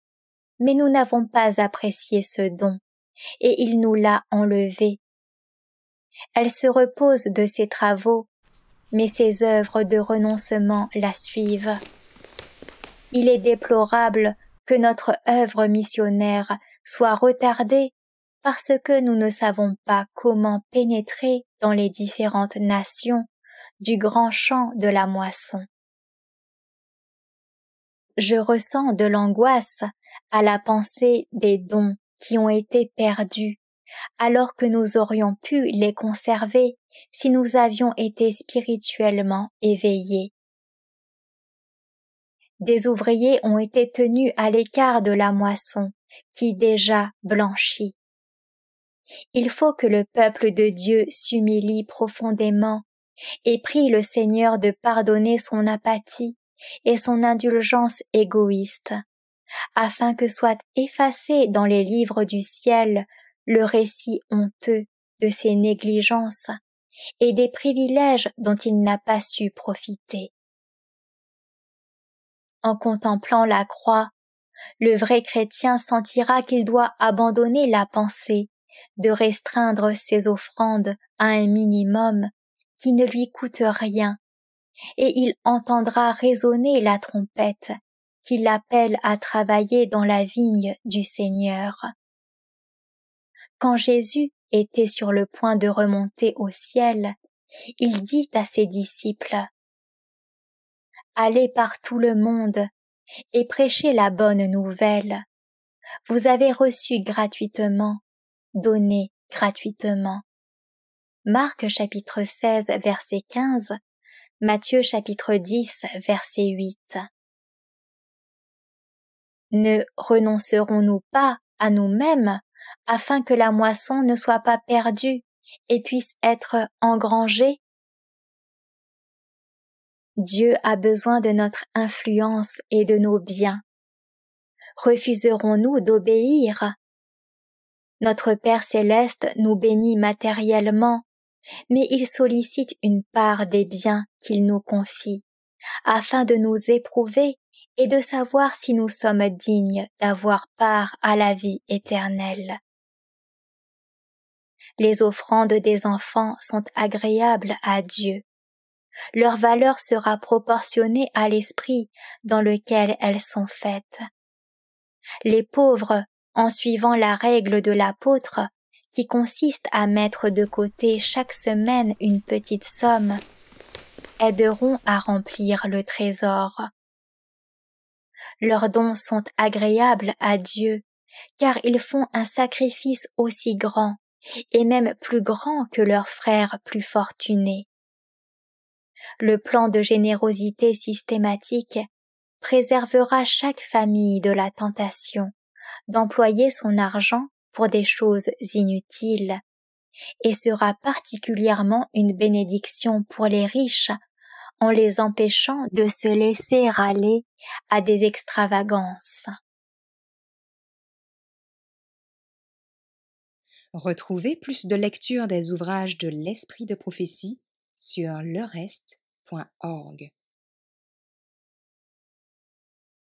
mais nous n'avons pas apprécié ce don et il nous l'a enlevé. Elle se repose de ses travaux, mais ses œuvres de renoncement la suivent. Il est déplorable que notre œuvre missionnaire soit retardée parce que nous ne savons pas comment pénétrer dans les différentes nations du grand champ de la moisson. Je ressens de l'angoisse à la pensée des dons qui ont été perdus, alors que nous aurions pu les conserver si nous avions été spirituellement éveillés. Des ouvriers ont été tenus à l'écart de la moisson, qui déjà blanchit. Il faut que le peuple de Dieu s'humilie profondément et prie le Seigneur de pardonner son apathie et son indulgence égoïste, afin que soit effacé dans les livres du ciel le récit honteux de ses négligences et des privilèges dont il n'a pas su profiter. En contemplant la croix, le vrai chrétien sentira qu'il doit abandonner la pensée de restreindre ses offrandes à un minimum qui ne lui coûte rien, et il entendra résonner la trompette qui l'appelle à travailler dans la vigne du Seigneur. Quand Jésus était sur le point de remonter au ciel, il dit à ses disciples : « Allez par tout le monde et prêchez la bonne nouvelle. Vous avez reçu gratuitement, donnez gratuitement. » Marc chapitre 16 verset 15, Matthieu chapitre 10 verset 8. Ne renoncerons-nous pas à nous-mêmes afin que la moisson ne soit pas perdue et puisse être engrangée? Dieu a besoin de notre influence et de nos biens. Refuserons-nous d'obéir? Notre Père céleste nous bénit matériellement, mais il sollicite une part des biens qu'il nous confie, afin de nous éprouver et de savoir si nous sommes dignes d'avoir part à la vie éternelle. Les offrandes des enfants sont agréables à Dieu. Leur valeur sera proportionnée à l'esprit dans lequel elles sont faites. Les pauvres, en suivant la règle de l'apôtre, qui consiste à mettre de côté chaque semaine une petite somme, aideront à remplir le trésor. Leurs dons sont agréables à Dieu, car ils font un sacrifice aussi grand, et même plus grand que leurs frères plus fortunés. Le plan de générosité systématique préservera chaque famille de la tentation d'employer son argent pour des choses inutiles et sera particulièrement une bénédiction pour les riches en les empêchant de se laisser aller à des extravagances. Retrouvez plus de lectures des ouvrages de l'Esprit de prophétie sur lerest.org.